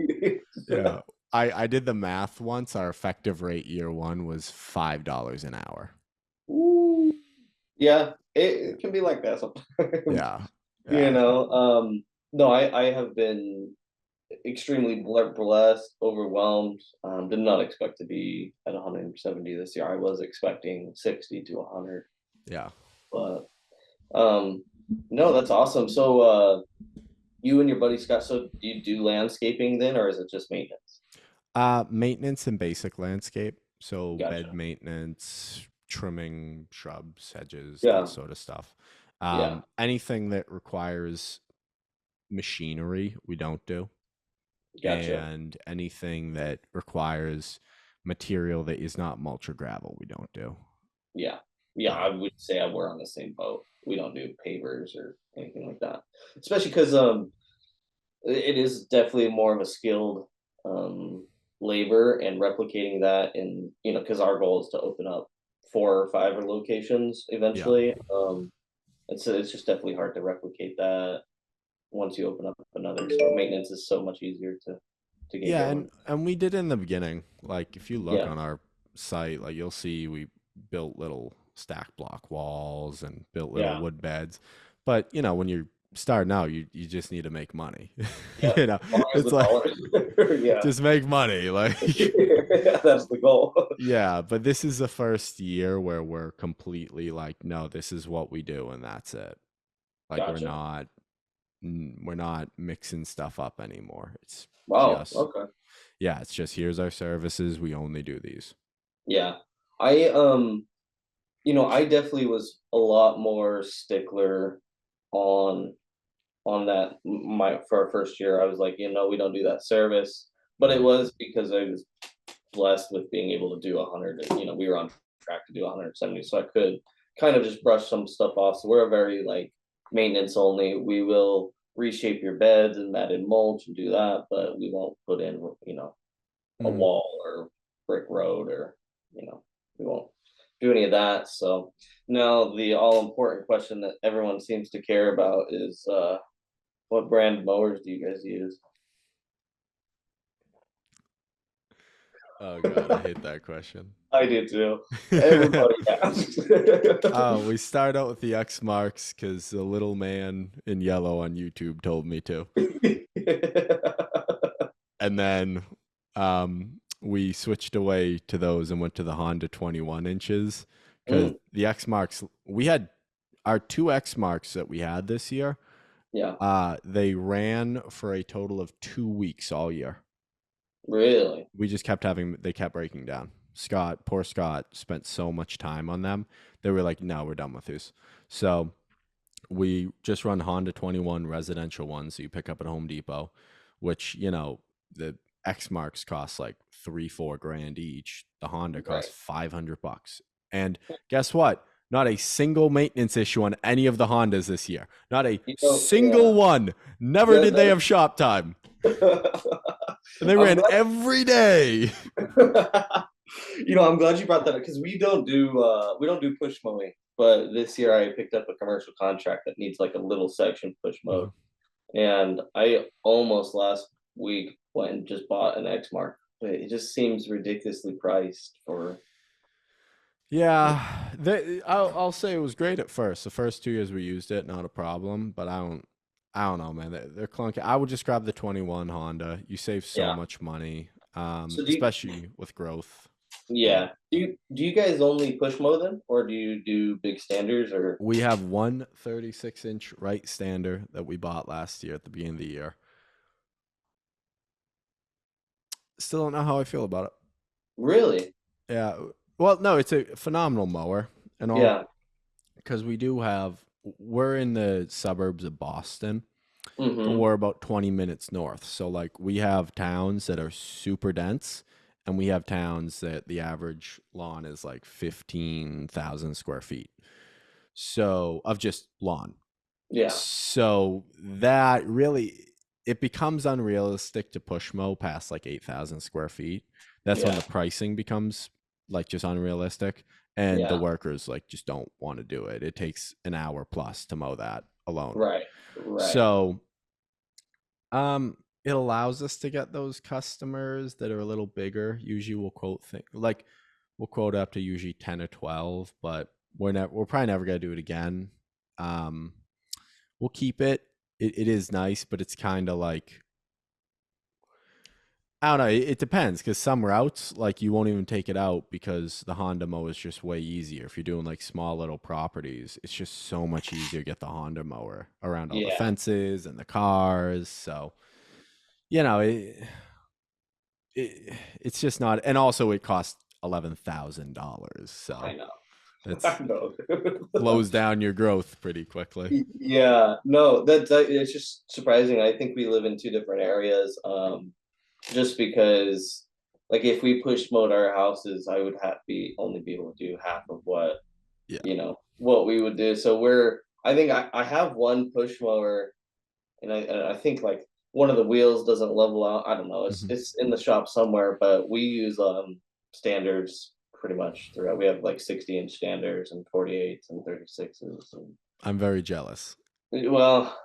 Yeah. I did the math once. Our effective rate year one was $5 an hour. Ooh. Yeah, it can be like that sometimes. Yeah. You Yeah. know, no, I have been extremely blessed, overwhelmed. Did not expect to be at 170 this year. I was expecting 60 to 100, Yeah. but um, no, that's awesome. So, you and your buddy Scott, so do you do landscaping then, or is it just maintenance? Maintenance and basic landscape. So bed Gotcha. maintenance, trimming shrubs, hedges, that Yeah. sort of stuff. Yeah. Anything that requires machinery, we don't do. Gotcha. And anything that requires material that is not mulch or gravel, we don't do. Yeah. Yeah. I So would say we're on the same boat. We don't do pavers or anything like that, especially because it is definitely more of a skilled um, labor, and replicating that in, because our goal is to open up 4 or 5 locations yeah. eventually. It's just definitely hard to replicate that once you open up another. So maintenance is so much easier to get Yeah, going. and we did in the beginning. Like, if you look Yeah. on our site, like, you'll see we built little stack block walls and built little Yeah. wood beds. But when you're starting out, you just need to make money. Yeah. As long as It's the like, dollars. Yeah. just make money. Like, Yeah, that's the goal. yeah, but this is the first year where we're completely like, no, this is what we do and that's it. Like, Gotcha. we're not mixing stuff up anymore. It's Wow. just Okay. yeah, it's just, here's our services, we only do these. Yeah. I I definitely was a lot more stickler on that. My For our first year, I was like, we don't do that service, but it Mhm. was because I was blessed with being able to do 100. And, we were on track to do 170, so I could kind of just brush some stuff off. So we're a very like maintenance only. We will. reshape your beds and mat in mulch and do that, but we won't put in, a Mm. wall or brick road or, you know, we won't do any of that. So now the all important question that everyone seems to care about is what brand mowers do you guys use? Oh God, I hate that question. I do too. Everybody asks. We start out with the X marks because the little man in yellow on YouTube told me to. And then we switched away to those and went to the Honda 21 inches because Mm, the X marks, we had our two X marks that we had this year. yeah, They ran for a total of 2 weeks all year. really. We just kept having, they kept breaking down. Scott, poor Scott, spent so much time on them. They were like, no, we're done with these. So we just run Honda 21 residential ones that you pick up at Home Depot, which, the X marks cost like 3-4 grand each. The Honda Right. costs $500. And guess what? Not a single maintenance issue on any of the Hondas this year. Not a Yeah. single one. Never did they That, have shop time. And they I'm ran glad. every day. I'm glad you brought that up because we don't do push mowing. But this year I picked up a commercial contract that needs like a little section push mowed, Mhm. and I almost last week went and just bought an X mark. But it just seems ridiculously priced for. Yeah, I'll say it was great at first. The first 2 years we used it, not a problem. But I don't know, man. They're clunky. I would just grab the 21 Honda. You save so Yeah. much money, So do you, especially with growth. yeah. Do you guys only push mow them, or do you do big standards or? We have one 36-inch right stander that we bought last year at the beginning of the year. Still don't know how I feel about it. Really? Yeah. Well, no, it's a phenomenal mower and all Yeah. because we're in the suburbs of Boston, but Mm-hmm. we're about 20 minutes north. So like we have towns that are super dense and we have towns that the average lawn is like 15,000 square feet. So of just lawn. Yeah. So that really it becomes unrealistic to push mow past like 8,000 square feet. That's when Yeah. the pricing becomes like just unrealistic and the Yeah. workers like just don't want to do it. It takes an hour plus to mow that alone. Right. Right. So it allows us to get those customers that are a little bigger. Usually we'll quote up to usually 10 or 12, but we're probably never gonna do it again. Um, we'll keep it. It is nice, but it's kind of like I don't know. It depends because some routes like you won't even take it out because the Honda mower is just way easier. If you're doing like small little properties, it's just so much easier to get the Honda mower around all the Yeah. fences and the cars. So you know it's just not. And also it costs $11,000, I so know. I that's know. slows down your growth pretty quickly. Yeah. No, that it's just surprising. I think we live in two different areas. Just because, like, if we push mode our houses, I would have be only be able to do half of Yeah. what we would do. So I think I have one push mower, and I think like one of the wheels doesn't level out. I don't know. It's Mhm. it's in the shop somewhere, but we use standards pretty much throughout. We have like 60-inch standards and 48s and 36s. I'm very jealous. Well,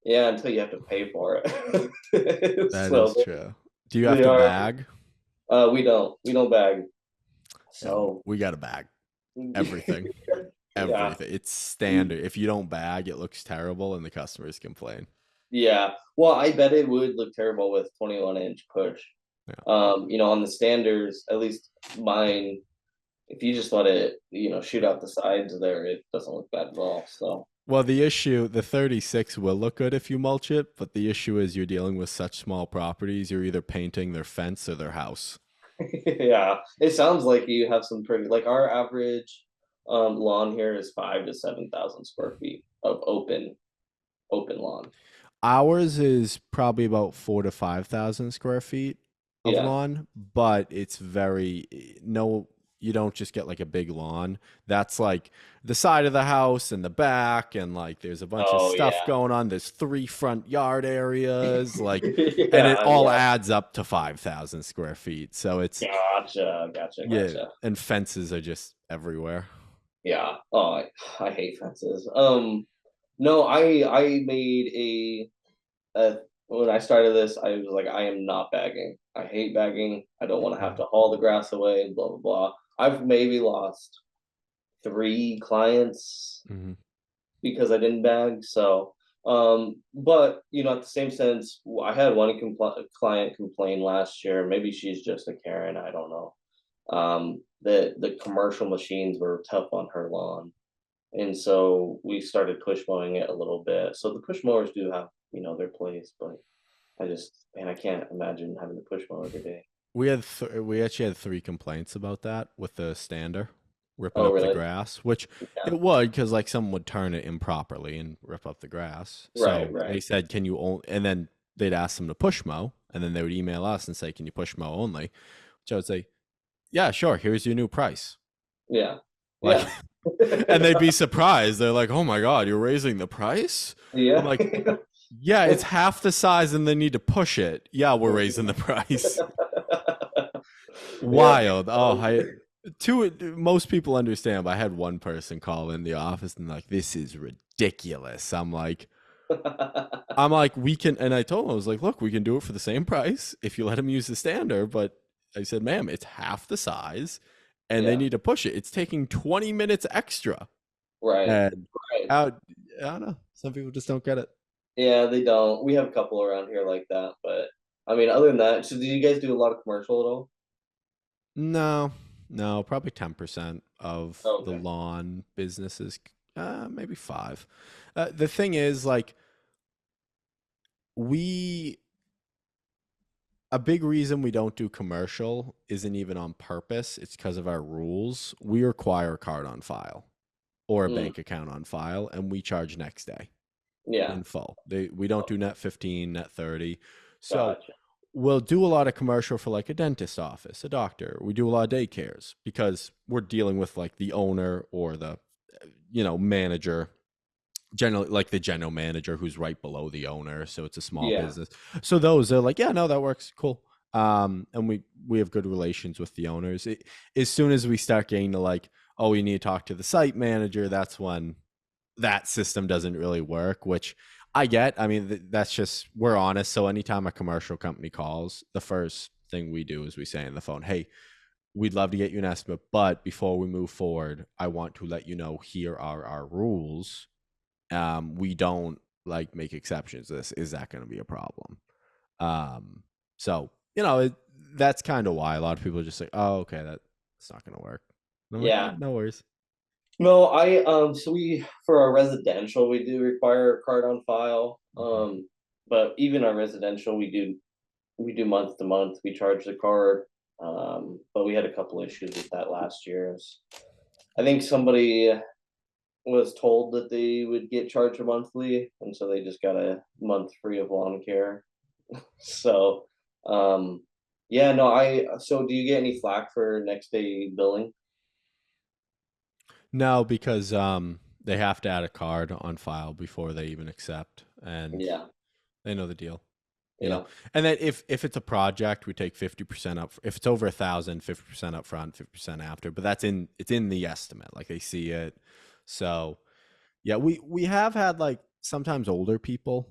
yeah, until you have to pay for it. That is So true. Do you have they to are. bag? We don't bag. Yeah, So we got to bag everything. yeah, Everything. It's standard. If you don't bag, it looks terrible and the customers complain. yeah. Well, I bet it would look terrible with 21-inch push. Yeah. On the standards, at least mine, if you just let it, shoot out the sides there, it doesn't look bad at all. So Well, the 36 will look good if you mulch it, but the issue is you're dealing with such small properties, you're either painting their fence or their house. yeah, it sounds like you have some pretty like our average lawn here is 5 to 7,000 square feet of open lawn. Ours is probably about 4 to 5,000 square feet of Yeah. lawn, but it's very no. you don't just get like a big lawn. That's like the side of the house and the back, and like there's a bunch of Oh stuff yeah. going on. There's 3 front yard areas, like, and it Yeah, all yeah. adds up to 5,000 square feet. So it's, Gotcha, gotcha, yeah, gotcha. and fences are just everywhere. Yeah. Oh, I hate fences. No, I made when I started this, I was like, I am not bagging. I hate bagging. I don't want to have Mhm. to haul the grass away. Blah blah blah. I've maybe lost 3 clients Mhm. because I didn't bag. So, but at the same sense, I had one client complain last year. Maybe she's just a Karen. I don't know. The commercial machines were tough on her lawn, and so we started push mowing it a little bit. So the push mowers do have their place, but I can't imagine having to push mow every day. We actually had 3 complaints about that with the stander ripping Oh, up the really? grass, which Yeah. it would, because like someone would turn it improperly and rip up the grass. Right, So they right. said, "Can you only?" And then they'd ask them to push mow, and then they would email us and say, "Can you push mow only?" Which I would say, "Yeah, sure. Here's your new price." Yeah. Like, Yeah. and they'd be surprised. They're like, "Oh my god, you're raising the price?" I'm Yeah. like, "Yeah, it's half the size, and they need to push it. Yeah, we're raising the price." Yeah. Wild. Oh, I two most people understand, but I had one person call in the office and like, this is ridiculous. I'm like, we can, and I told him, I was like, look, we can do it for the same price if you let him use the stander, but I said, ma'am, it's half the size and they Yeah. need to push it. It's taking 20 minutes extra. Right. And Right. how, I don't know. Some people just don't get it. Yeah, they don't. We have a couple around here like that, but I mean, other than that, so do you guys do a lot of commercial at all? No, no, probably 10% of Oh, the okay. lawn businesses, maybe five. The thing is, like, we a big reason we don't do commercial isn't even on purpose. It's because of our rules. We require a card on file or a Mm, bank account on file, and we charge next day yeah. in full. We don't Oh, do net 15, net 30. So gotcha. we'll do a lot of commercial for like a dentist office, a doctor. We do a lot of daycares because we're dealing with like the owner or the manager, generally like the general manager who's right below the owner, so it's a small Yeah. business. So those are like, yeah, no, that works, cool. And we have good relations with the owners. As soon as we start getting to like, oh, we need to talk to the site manager, that's when that system doesn't really work, which I get. I mean, that's just, we're honest. So anytime a commercial company calls, the first thing we do is we say on the phone, hey, we'd love to get you an estimate, but before we move forward, I want to let you know here are our rules. We don't like make exceptions to this. Is that going to be a problem? Um, so that's kind of why a lot of people are just like, oh, okay, that's not going to work. And I'm like, Yeah. no worries. No, so we for our residential we do require a card on file. Mhm. But even our residential we do month to month. We charge the card. But we had a couple issues with that last year. I think somebody was told that they would get charged monthly, and so they just got a month free of lawn care. So, yeah, no, so do you get any flack for next day billing? No, because they have to add a card on file before they even accept, and Yeah, they know the deal. you know yeah, and then if it's a project, we take 50% up. If it's over 1,000, 50% up front, 50% after, but it's in the estimate, like they see it. So yeah, we have had like sometimes older people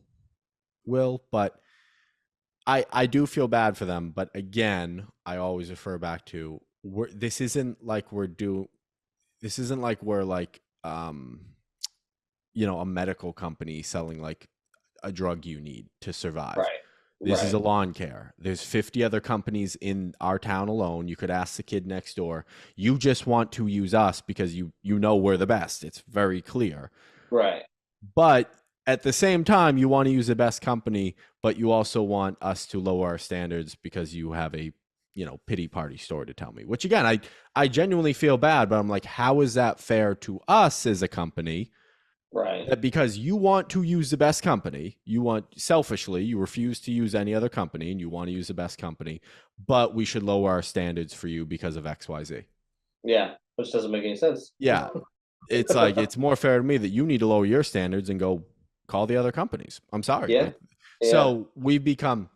will, but I do feel bad for them. But again, I always refer back to, this isn't like we're like a medical company selling like a drug you need to survive. right, This is right, a lawn care. There's 50 other companies in our town alone. You could ask the kid next door. You just want to use us because you know we're the best. It's very clear. right, But at the same time, you want to use the best company, but you also want us to lower our standards because you have a pity party story to tell me. Which again, I genuinely feel bad, but I'm like, how is that fair to us as a company? right, That because you want to use the best company, you want selfishly, you refuse to use any other company and you want to use the best company, but we should lower our standards for you because of XYZ. Yeah, which doesn't make any sense. Yeah, it's like it's more fair to me that you need to lower your standards and go call the other companies. I'm sorry. Yeah, Like, yeah. so we've become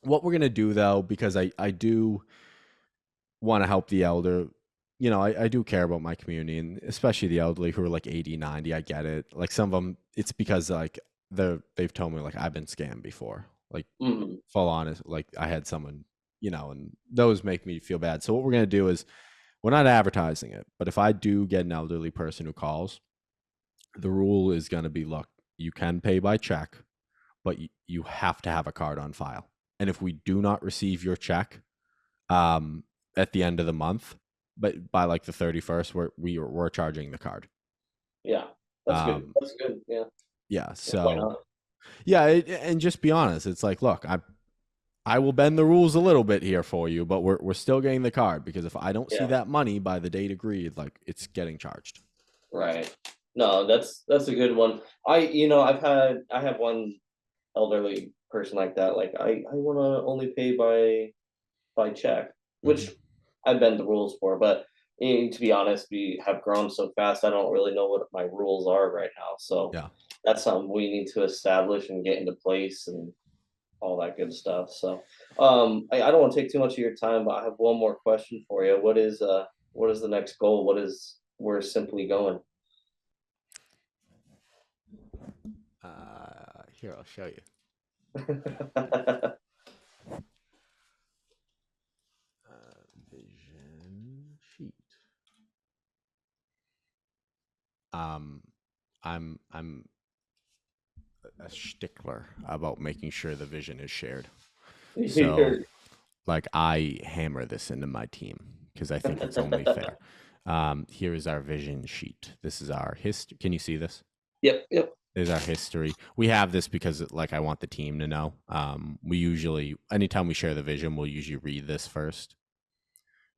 what we're gonna do though, because I do want to help the elder. You know, I do care about my community and especially the elderly who are like 80, 90. I get it. Like some of them, it's because like they've told me like I've been scammed before. Like Hmm. full honest, like I had someone, and those make me feel bad. So what we're gonna do is we're not advertising it, but if I do get an elderly person who calls, the rule is gonna be look, you can pay by check, but you have to have a card on file. And if we do not receive your check, um, at the end of the month, but by like the 31st, we're charging the card. Yeah, that's good. Um, That's good. Yeah, yeah. yeah. Why So not? yeah, and just be honest. It's like, look, I will bend the rules a little bit here for you, but we're still getting the card because if I don't see Yeah, that money by the date agreed, like it's getting charged. right. No, that's a good one. I have one elderly person like that. Like I want to only pay by check, Hmm. which I bend the rules for. But to be honest, we have grown so fast. I don't really know what my rules are right now. So Yeah. that's something we need to establish and get into place and all that good stuff. So I don't want to take too much of your time, but I have one more question for you. What is the next goal? What is where Simply going? Here, I'll show you. Vision sheet. Um, I'm a stickler about making sure the vision is shared. So, You're- like, I hammer this into my team because I think it's only fair. Here is our vision sheet. This is our history. Can you see this? Yep, yep. There's our history. We have this because, like, I want the team to know. We usually, anytime we share the vision, we'll usually read this first,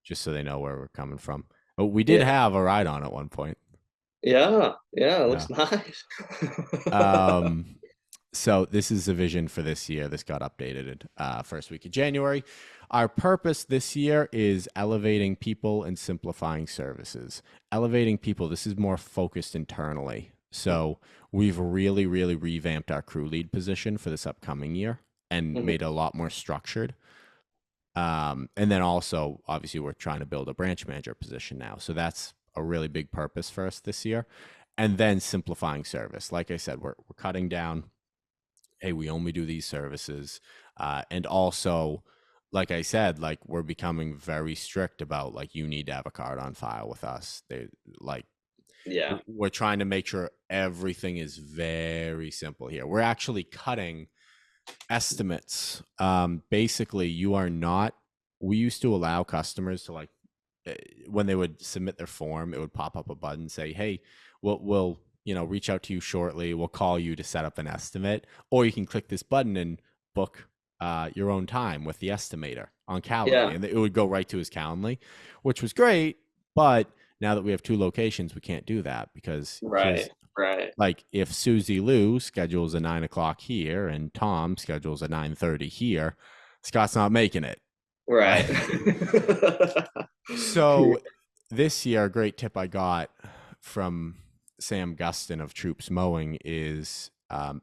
just so they know where we're coming from. But we did Yeah. have a ride on at one point. Yeah, yeah, it Yeah. looks nice. Um, so this is the vision for this year. This got updated first week of January. Our purpose this year is elevating people and simplifying services. Elevating people, this is more focused internally. So we've really, really revamped our crew lead position for this upcoming year and Mhm. made it a lot more structured. And then also, obviously, we're trying to build a branch manager position now. So that's a really big purpose for us this year. And then simplifying service. Like I said, we're cutting down. Hey, we only do these services. And also, like I said, like we're becoming very strict about like you need to have a card on file with us. They like Yeah, we're trying to make sure everything is very simple here. We're actually cutting estimates. Basically, you are not. We used to allow customers to like when they would submit their form, it would pop up a button say, "Hey, we'll reach out to you shortly. We'll call you to set up an estimate, or you can click this button and book your own time with the estimator on Calendly, yeah, and it would go right to his Calendly, which was great. But now that we have two locations, we can't do that because right, here's right, like if Susie Lou schedules a 9 o'clock here and Tom schedules a 9:30 here, Scott's not making it. right. Like so this year, a great tip I got from Sam Gustin of Troops Mowing is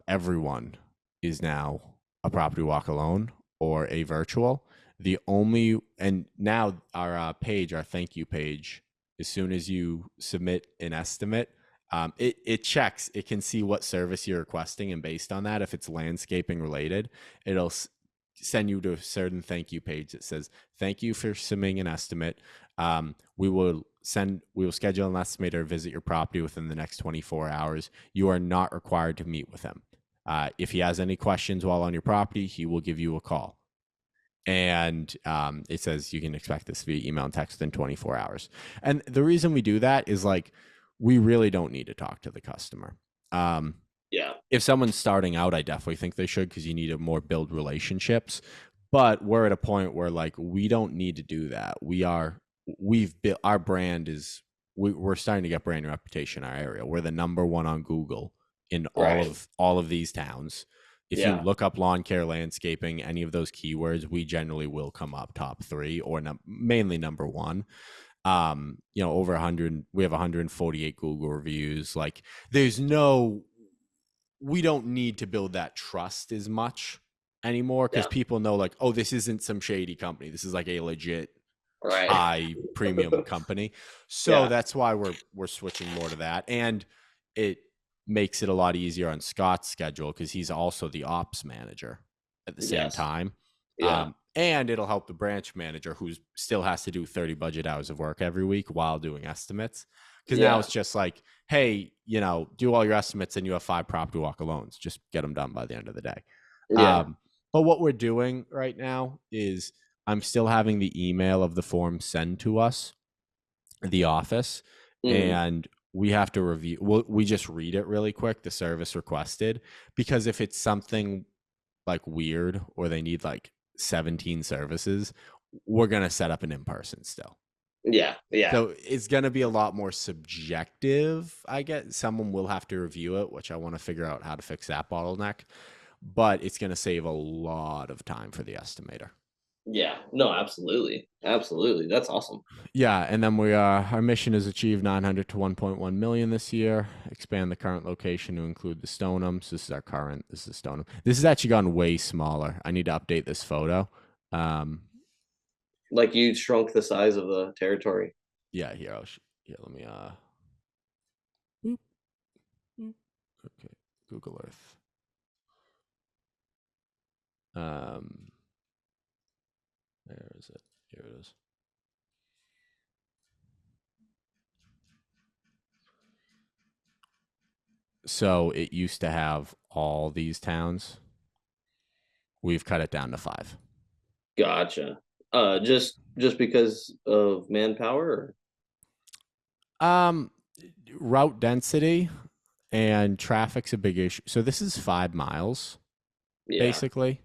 everyone is now a property walk alone or a virtual. The only and now our page, our thank you page, as soon as you submit an estimate, it checks. It can see what service you're requesting, and based on that, if it's landscaping related, it'll send you to a certain thank you page that says thank you for submitting an estimate. We will schedule an estimator visit your property within the next 24 hours. You are not required to meet with him. If he has any questions while on your property, he will give you a call. And it says you can expect this via email and text within 24 hours. And the reason we do that is like we really don't need to talk to the customer. Um, Yeah, if someone's starting out, I definitely think they should because you need to more build relationships. But we're at a point where like we don't need to do that. We've built our brand is we're starting to get brand reputation in our area. We're the number one on Google in right. all of these towns. If you Yeah, look up lawn care, landscaping, any of those keywords, we generally will come up top three or mainly number one. Over 100, we have 148 Google reviews. Like, there's no, we don't need to build that trust as much anymore because Yeah. people know, like, oh, this isn't some shady company. This is like a legit Right. high premium company. So Yeah. that's why we're switching more to that. And it makes it a lot easier on Scott's schedule because he's also the ops manager at the same Yes. time. Yeah. And it'll help the branch manager who still has to do 30 budget hours of work every week while doing estimates. Because now Yeah. it's just like, hey, do all your estimates and you have 5 property walker loans. Just get them done by the end of the day. Yeah. Um, but what we're doing right now is I'm still having the email of the form send to us, the office, Mm. and we have to review. We just read it really quick, the service requested, because if it's something like weird or they need like 17 services, we're going to set up an in person still. Yeah. Yeah. So it's going to be a lot more subjective. I get someone will have to review it, which I want to figure out how to fix that bottleneck, but it's going to save a lot of time for the estimator. Yeah. No, absolutely. Absolutely. That's awesome. Yeah, and then our mission is achieve 900 to 1.1 million this year. Expand the current location to include the Stonehams. This is our current. This is Stoneham. This has actually gone way smaller. I need to update this photo. Um, Like you shrunk the size of the territory. yeah, here here. Let me boop, boop. Okay, Google Earth. Um, where is it? Here it is. So it used to have all these towns. We've cut it down to 5. Gotcha. Just because of manpower? Or? Um, Route density and traffic's a big issue. So this is 5 miles Yeah. basically,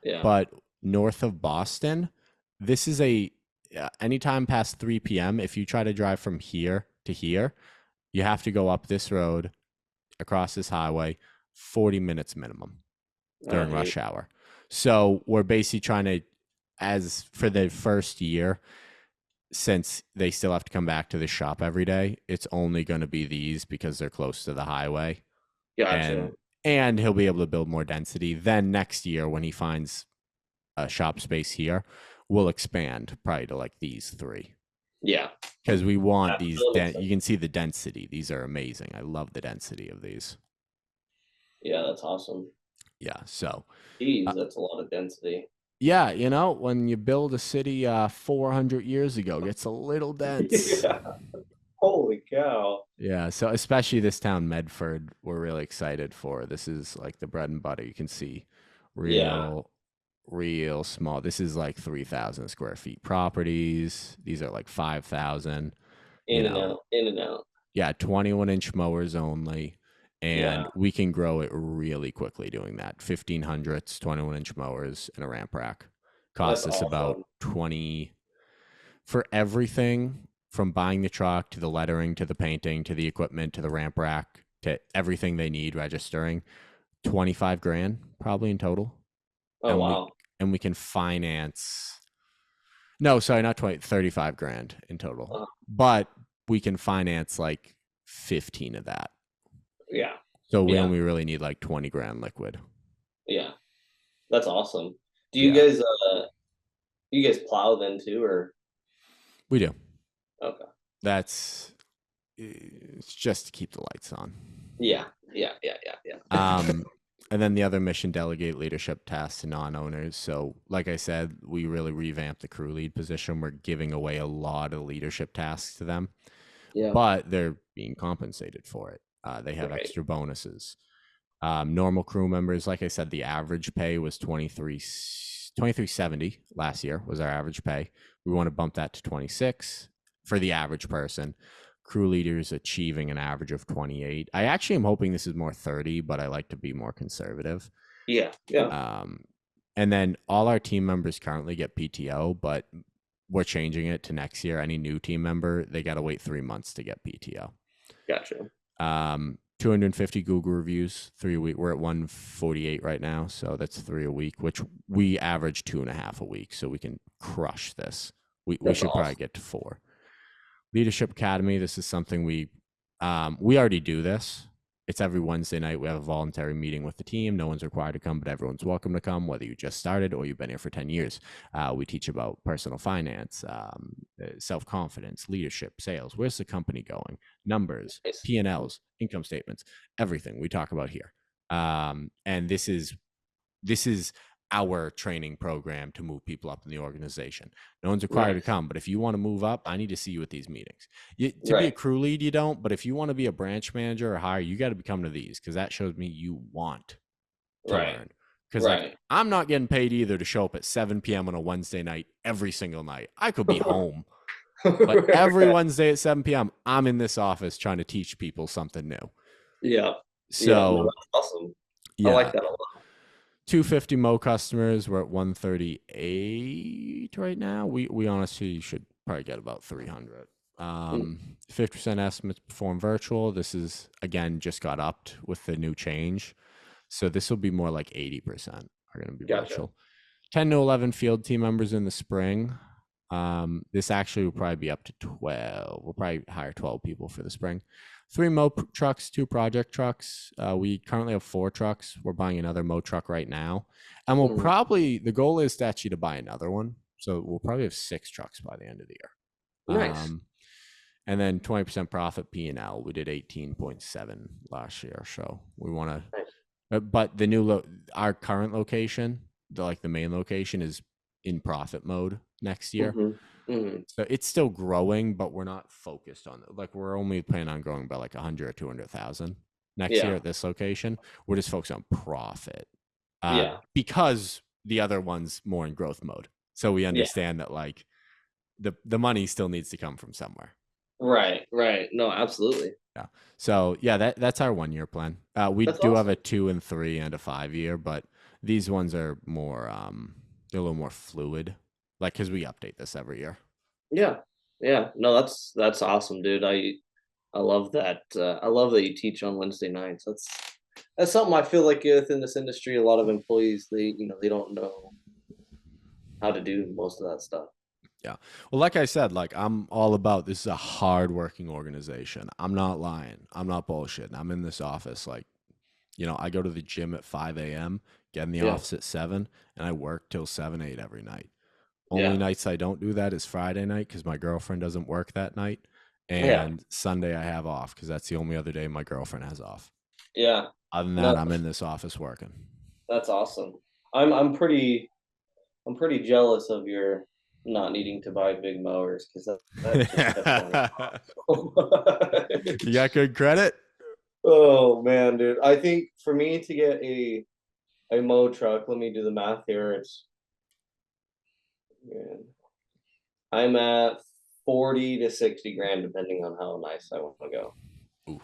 Yeah. but north of Boston, this is a anytime past 3 p.m. If you try to drive from here to here, you have to go up this road across this highway, 40 minutes minimum during Yeah. rush hour. So we're basically trying to, as for the first year, since they still have to come back to the shop every day, it's only going to be these because they're close to the highway, Gotcha. and he'll be able to build more density. Then next year, when he finds a shop space here, we'll expand probably to like these 3 Yeah. because we want That these. still makes sense. You can see the density; these are amazing. I love the density of these. Yeah, that's awesome. Yeah. So, Geez, uh, that's a lot of density. yeah, when you build a city 400 years ago, it gets a little dense. Yeah. Holy cow. Yeah, so especially this town, Medford, we're really excited for. This is like the bread and butter. You can see Yeah. real, real small. This is like 3,000 square feet properties. These are like 5,000, you In and know, out, in and out. yeah, 21-inch mowers only. Yeah. And we can grow it really quickly doing that. 1,500s, 21-inch mowers, and a ramp rack. That's Costs us about awesome. 20 for everything from buying the truck to the lettering to the painting to the equipment to the ramp rack to everything they need registering. 25 grand probably in total. Oh, And wow. we can finance, no, sorry, not 20, 35 grand in total. Uh, But we can finance like 15 of that. yeah. So we Yeah. only really need like 20 grand liquid. Yeah. That's awesome. Do Yeah, you guys plow then too, or we do. okay? That's it's just to keep the lights on. Yeah. Yeah. Yeah. Yeah. Yeah. Um, and then the other mission, delegate leadership tasks to non-owners. So, like I said, we really revamped the crew lead position. We're giving away a lot of leadership tasks to them, Yeah. but they're being compensated for it. They have Right. extra bonuses. Normal crew members, like I said, the average pay was 2370 last year was our average pay. We want to bump that to 26 for the average person. Crew leaders achieving an average of 28. I actually am hoping this is more 30, but I like to be more conservative. Yeah. Yeah. Um, and then all our team members currently get PTO, but we're changing it to next year. Any new team member, they got to wait 3 months to get PTO. Gotcha. 250 Google reviews, 3 a week. We're at 148 right now, so that's 3 a week, which we average 2.5 a week, so we can crush this. We That's should probably awesome. get to 4. Leadership Academy. This is something we already do this. It's every Wednesday night. We have a voluntary meeting with the team. No one's required to come, but everyone's welcome to come, whether you just started or you've been here for 10 years. We teach about personal finance, self confidence, leadership, sales. Where's the company going? Numbers, Nice. P&Ls, income statements, everything we talk about here. And this is our training program to move people up in the organization. No one's required to Nice. come, but if you want to move up, I need to see you at these meetings. To be a Right. crew lead, you don't, but if you want to be a branch manager or higher, you got to come to these because that shows me you want to Right. learn. Because, like, Right. I'm not getting paid either to show up at 7 p.m. on a Wednesday night every single night. I could be home, but every Right. Wednesday at 7 p.m., I'm in this office trying to teach people something new. Yeah. Yeah. No, So, that's awesome. I yeah, like that a lot. 250 Mo customers. We're at 138 right now. We honestly should probably get about 300. Mm, 50% estimates perform virtual. This is again just got upped with the new change, so this will be more like 80% are going to be gotcha. virtual. 10 to 11 field team members in the spring. This actually will probably be up to 12. We'll probably hire 12 people for the spring. 3 trucks, 2 project trucks. We currently have 4 trucks. We're buying another truck right now. And we'll Mhm. probably, the goal is to actually to buy another one. So we'll probably have 6 trucks by the end of the year. Nice. And then 20% profit P&L. We did 18.7 last year. So we want Nice. to, but our current location, the main location is in profit mode next year. Hmm. Hmm. So it's still growing, but we're not focused on it. Like we're only planning on growing by like 100 or 200,000 next year Yeah. at this location. We're just focused on profit Yeah. because the other one's more in growth mode. So we Yeah. understand that like the money still needs to come from somewhere. Right. Right. No, absolutely. Yeah. So yeah, that's our 1 year plan. We That's do have a awesome. 2 and 3 and a 5 year, but these ones are more they're a little more fluid. Like because we update this every year. Yeah. Yeah. No, that's awesome, dude. I love that. I love that you teach on Wednesday nights. That's something I feel like within this industry, a lot of employees they don't know how to do most of that stuff. Yeah. Well, like I said, like I'm all about this is a hard-working organization. I'm not lying. I'm not bullshitting. I'm in this office like, I go to the gym at 5 a.m., get in the Yeah. office at 7, and I work till 7, 8 every night. Only Yeah. nights I don't do that is Friday night because my girlfriend doesn't work that night. Yeah. And Sunday I have off because that's the only other day my girlfriend has off. Yeah. Other than No, that, I'm in this office working. that's awesome. I'm pretty jealous of your not needing to buy big mowers because that just definitely costs so You much. got good credit? Oh man, dude. I think for me to get a mow truck, let me do the math here. Man, I'm at 40 to 60 grand depending on how nice I want to go. Oof.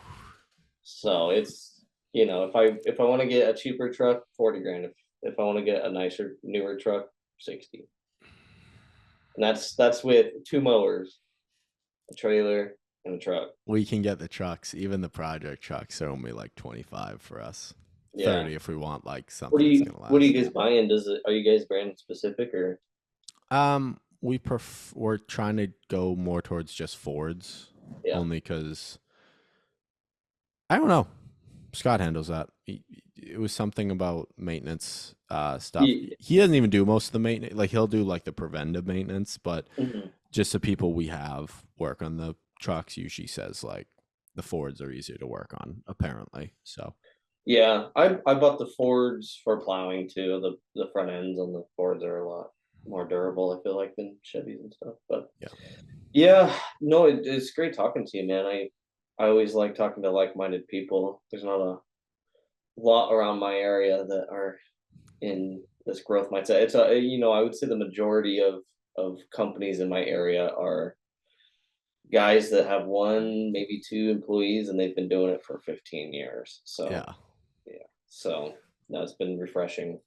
So if I want to get a cheaper truck, 40 grand. If I want to get a nicer, newer truck, 60. And that's with 2 mowers, a trailer, and a truck. We can get the trucks. Even the project trucks are only like 25 for us. Yeah. 30 if we want like What do something that's you gonna what are you last. guys buying? Are you guys brand specific or We're trying to go more towards just Fords, yeah. only because I don't know. Scott handles that. It was something about maintenance stuff. Ye- He doesn't even do most of the maintenance. Like he'll do like the preventive maintenance, but mhm. just the people we have work on the trucks usually says like the Fords are easier to work on, apparently. So Yeah, I bought the Fords for plowing too. The front ends on the Fords are a lot more durable, I feel like, than Chevys and stuff. But yeah. yeah, no, it's great talking to you, man. I always like talking to like-minded people. There's not a lot around my area that are in this growth mindset. I would say the majority of companies in my area are guys that have one, maybe 2 employees, and they've been doing it for 15 years. So Yeah. yeah, so no, it's been refreshing.